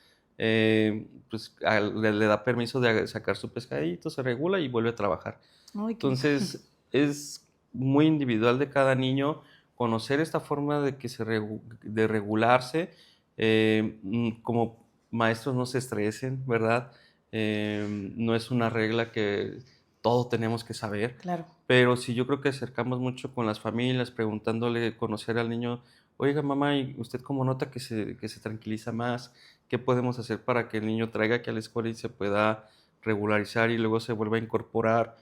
pues le da permiso de sacar su pescadito, se regula y vuelve a trabajar. Ay, qué- Entonces, es muy individual de cada niño conocer esta forma de, de regularse. Como maestros no se estresen, ¿verdad? No es una regla que todo tenemos que saber, Claro. pero sí yo creo que acercamos mucho con las familias, preguntándole, conocer al niño, oiga mamá, ¿y usted cómo nota que se tranquiliza más? ¿Qué podemos hacer para que el niño traiga aquí a la escuela y se pueda regularizar y luego se vuelva a incorporar?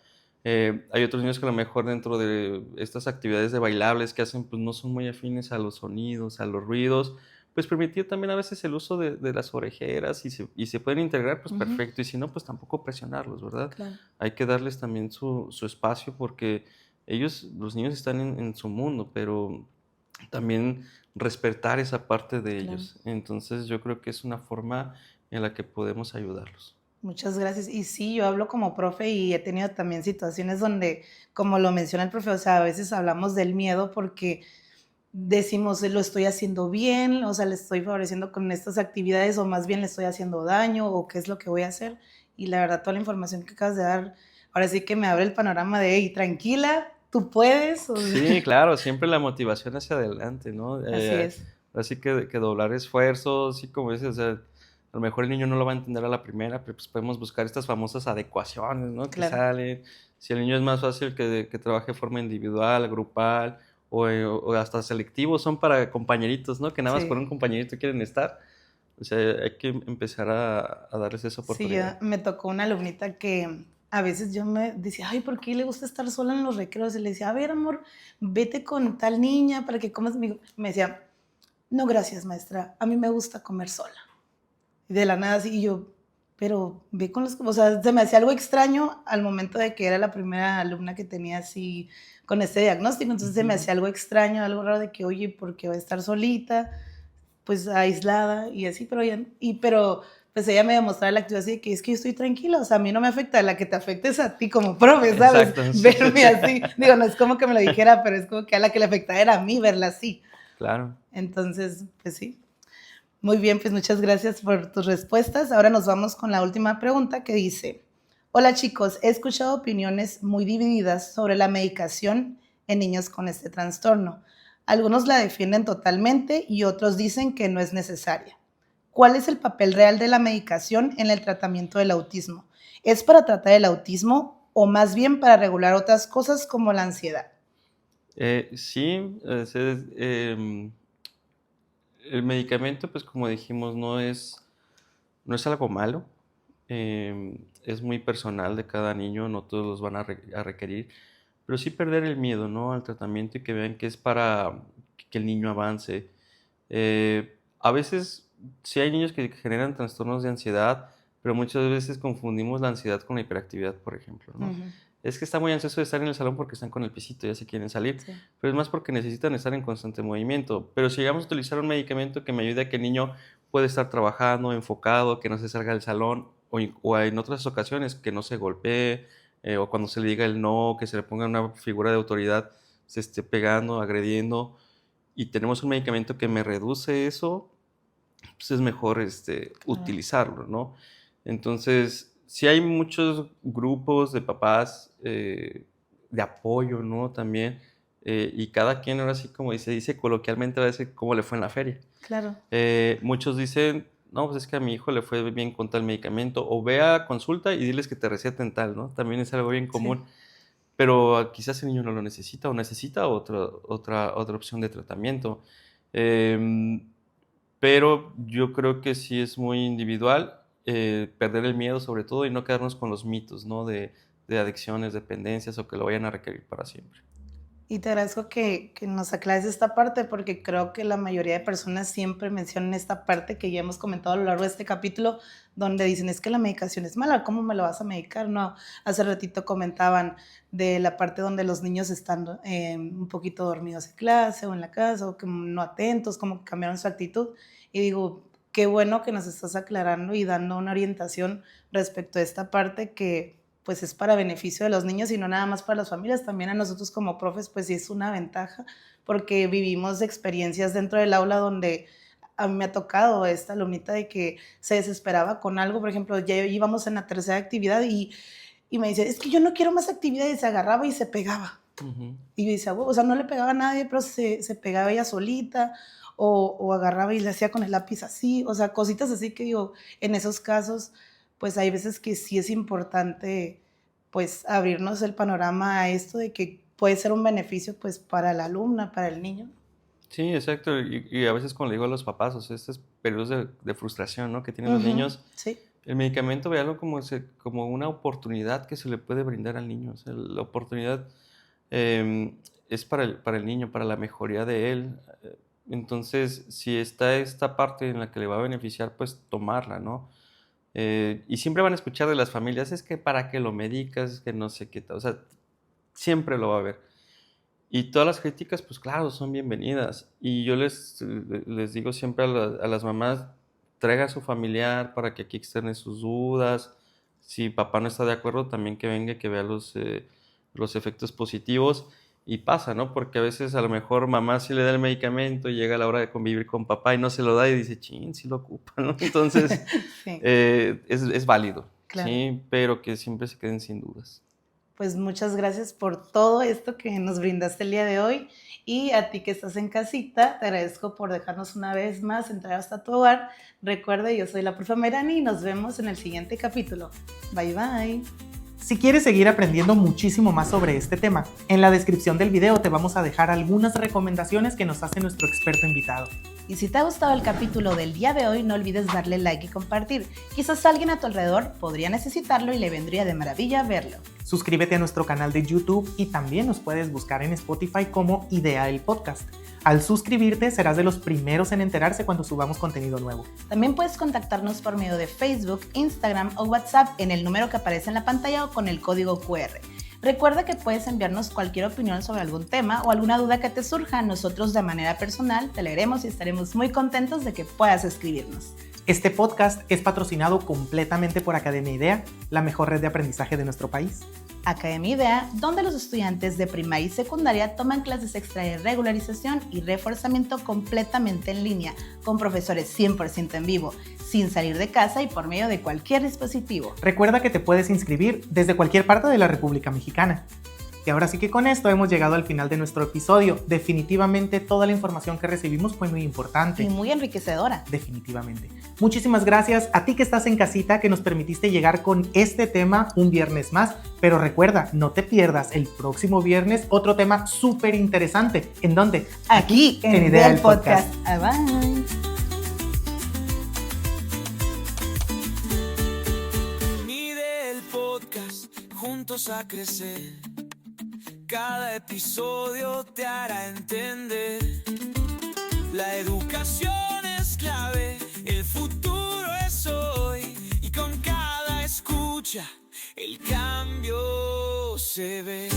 Hay otros niños que a lo mejor dentro de estas actividades de bailables que hacen, pues no son muy afines a los sonidos, a los ruidos, pues permitir también a veces el uso de las orejeras y se pueden integrar, pues Ujú, perfecto, y si no, pues tampoco presionarlos, ¿verdad? claro. Hay que darles también su espacio porque ellos, los niños están en su mundo, pero también respetar esa parte de Claro. ellos. Entonces yo creo que es una forma en la que podemos ayudarlos. Muchas gracias. Y sí, yo hablo como profe y he tenido también situaciones donde, como lo menciona el profe, o sea, a veces hablamos del miedo porque decimos, lo estoy haciendo bien, o sea, le estoy favoreciendo con estas actividades o más bien le estoy haciendo daño o qué es lo que voy a hacer. Y la verdad, toda la información que acabas de dar, ahora sí que me abre el panorama de, hey, tranquila, tú puedes. O sea, Sí, claro, siempre la motivación hacia adelante, ¿no? así es, Así que doblar esfuerzos, y como dices, o sea, a lo mejor el niño no lo va a entender a la primera, pero pues podemos buscar estas famosas adecuaciones, ¿no? Que claro. salen. Si el niño es más fácil que trabaje de forma individual, grupal o hasta selectivo, son para compañeritos, ¿no? Que nada más con Sí. un compañerito quieren estar. O sea, hay que empezar a darles esa Sí, oportunidad. me tocó una alumnita que a veces yo me decía, ay, ¿por qué le gusta estar sola en los recreos? Y le decía, a ver, amor, vete con tal niña para que comas conmigo. Me decía, no, gracias, maestra, a mí me gusta comer sola. Y de la nada así, y yo, pero ve con los... O sea, se me hacía algo extraño al momento de que era la primera alumna que tenía así con este diagnóstico. Entonces se me Ujú. hacía algo extraño, algo raro de que, oye, ¿por qué va a estar solita? Pues aislada y así, pero pero pues ella me demostraba la actitud así de que es que yo estoy tranquila, o sea, a mí no me afecta, la que te afecta es a ti como profe, ¿sabes? Exacto, sí, sí, Verme así, digo, no es como que me lo dijera, pero es como que a la que le afectaba era a mí verla así. claro. Entonces, pues sí. Muy bien, pues muchas gracias por tus respuestas. Ahora nos vamos con la última pregunta que dice: hola chicos, he escuchado opiniones muy divididas sobre la medicación en niños con este trastorno. Algunos la defienden totalmente y otros dicen que no es necesaria. ¿Cuál es el papel real de la medicación en el tratamiento del autismo? ¿Es para tratar el autismo o más bien para regular otras cosas como la ansiedad? Sí, el medicamento, pues como dijimos, no es algo malo. Es muy personal de cada niño, no todos los van a requerir, pero sí perder el miedo, ¿no?, al tratamiento y que vean que es para que el niño avance. A veces sí hay niños que generan trastornos de ansiedad, pero muchas veces confundimos la ansiedad con la hiperactividad, por ejemplo, ¿no? Ujú. Es que está muy ansioso de estar en el salón porque están con el pisito, ya se quieren salir, Sí. pero es más porque necesitan estar en constante movimiento. Pero si llegamos a utilizar un medicamento que me ayude a que el niño pueda estar trabajando, enfocado, que no se salga del salón, o en otras ocasiones que no se golpee, o cuando se le diga el no, que se le ponga una figura de autoridad, se esté pegando, agrediendo, y tenemos un medicamento que me reduce eso, pues es mejor utilizarlo, ¿no? Entonces, sí hay muchos grupos de papás de apoyo, ¿no? También, y cada quien ahora sí, como dice coloquialmente, a veces cómo le fue en la feria. Claro. Muchos dicen, no, pues es que a mi hijo le fue bien con tal medicamento, o ve a consulta y diles que te receten tal, ¿no? También es algo bien común. Sí. Pero quizás el niño no lo necesita o necesita otra opción de tratamiento. Pero yo creo que sí es muy individual, perder el miedo sobre todo y no quedarnos con los mitos, ¿no?, de adicciones, dependencias o que lo vayan a requerir para siempre. Y te agradezco que nos aclares esta parte porque creo que la mayoría de personas siempre mencionan esta parte que ya hemos comentado a lo largo de este capítulo, donde dicen es que la medicación es mala, ¿cómo me lo vas a medicar? No, hace ratito comentaban de la parte donde los niños están un poquito dormidos en clase o en la casa o que no atentos, como que cambiaron su actitud. Y digo, qué bueno que nos estás aclarando y dando una orientación respecto a esta parte que pues es para beneficio de los niños y no nada más para las familias, también a nosotros como profes pues sí es una ventaja porque vivimos experiencias dentro del aula donde a mí me ha tocado esta alumnita de que se desesperaba con algo, por ejemplo, ya íbamos en la tercera actividad y me dice, es que yo no quiero más actividades, y se agarraba y se pegaba. Ujú. Y yo decía, "Wow", o sea, no le pegaba a nadie, pero se pegaba ella solita o agarraba y le hacía con el lápiz así, o sea, cositas así que digo, en esos casos pues hay veces que sí es importante pues abrirnos el panorama a esto de que puede ser un beneficio pues para la alumna, para el niño. Sí, exacto. Y a veces, como le digo a los papás, o sea, estos periodos de frustración, ¿no?, que tienen los Ujú, niños, sí, el medicamento, véalo como una oportunidad que se le puede brindar al niño. O sea, la oportunidad es para el niño, para la mejoría de él. Entonces, si está esta parte en la que le va a beneficiar, pues tomarla, ¿no? Y siempre van a escuchar de las familias, es que para qué lo medicas, es que no sé qué tal. O sea, siempre lo va a haber. Y todas las críticas, pues claro, son bienvenidas. Y yo les digo siempre a las mamás, traiga a su familiar para que aquí externe sus dudas. Si papá no está de acuerdo, también que venga y que vea los efectos positivos. Y pasa, ¿no? Porque a veces a lo mejor mamá sí le da el medicamento y llega la hora de convivir con papá y no se lo da y dice, chin, sí lo ocupa, ¿no? Entonces, sí, es válido, claro. ¿sí? Pero que siempre se queden sin dudas. Pues muchas gracias por todo esto que nos brindaste el día de hoy y a ti que estás en casita, te agradezco por dejarnos una vez más entrar hasta tu hogar. Recuerda, yo soy la profe Mayrani y nos vemos en el siguiente capítulo. Bye bye. Si quieres seguir aprendiendo muchísimo más sobre este tema, en la descripción del video te vamos a dejar algunas recomendaciones que nos hace nuestro experto invitado. Y si te ha gustado el capítulo del día de hoy, no olvides darle like y compartir. Quizás alguien a tu alrededor podría necesitarlo y le vendría de maravilla verlo. Suscríbete a nuestro canal de YouTube y también nos puedes buscar en Spotify como Idea el Podcast. Al suscribirte serás de los primeros en enterarse cuando subamos contenido nuevo. También puedes contactarnos por medio de Facebook, Instagram o WhatsApp en el número que aparece en la pantalla o con el código QR. Recuerda que puedes enviarnos cualquier opinión sobre algún tema o alguna duda que te surja. Nosotros de manera personal te leeremos y estaremos muy contentos de que puedas escribirnos. Este podcast es patrocinado completamente por Academia IDEA, la mejor red de aprendizaje de nuestro país. Academia IDEA, donde los estudiantes de primaria y secundaria toman clases extra de regularización y reforzamiento completamente en línea, con profesores 100% en vivo, sin salir de casa y por medio de cualquier dispositivo. Recuerda que te puedes inscribir desde cualquier parte de la República Mexicana. Y ahora sí que con esto hemos llegado al final de nuestro episodio. Definitivamente toda la información que recibimos fue muy importante. Y muy enriquecedora. Definitivamente. Muchísimas gracias a ti que estás en casita, que nos permitiste llegar con este tema un viernes más. Pero recuerda, no te pierdas el próximo viernes otro tema súper interesante. ¿En dónde? Aquí en IDEA el Podcast. Bye. Mide el podcast, juntos a crecer. Cada episodio te hará entender. La educación es clave, el futuro es hoy. Y con cada escucha, el cambio se ve.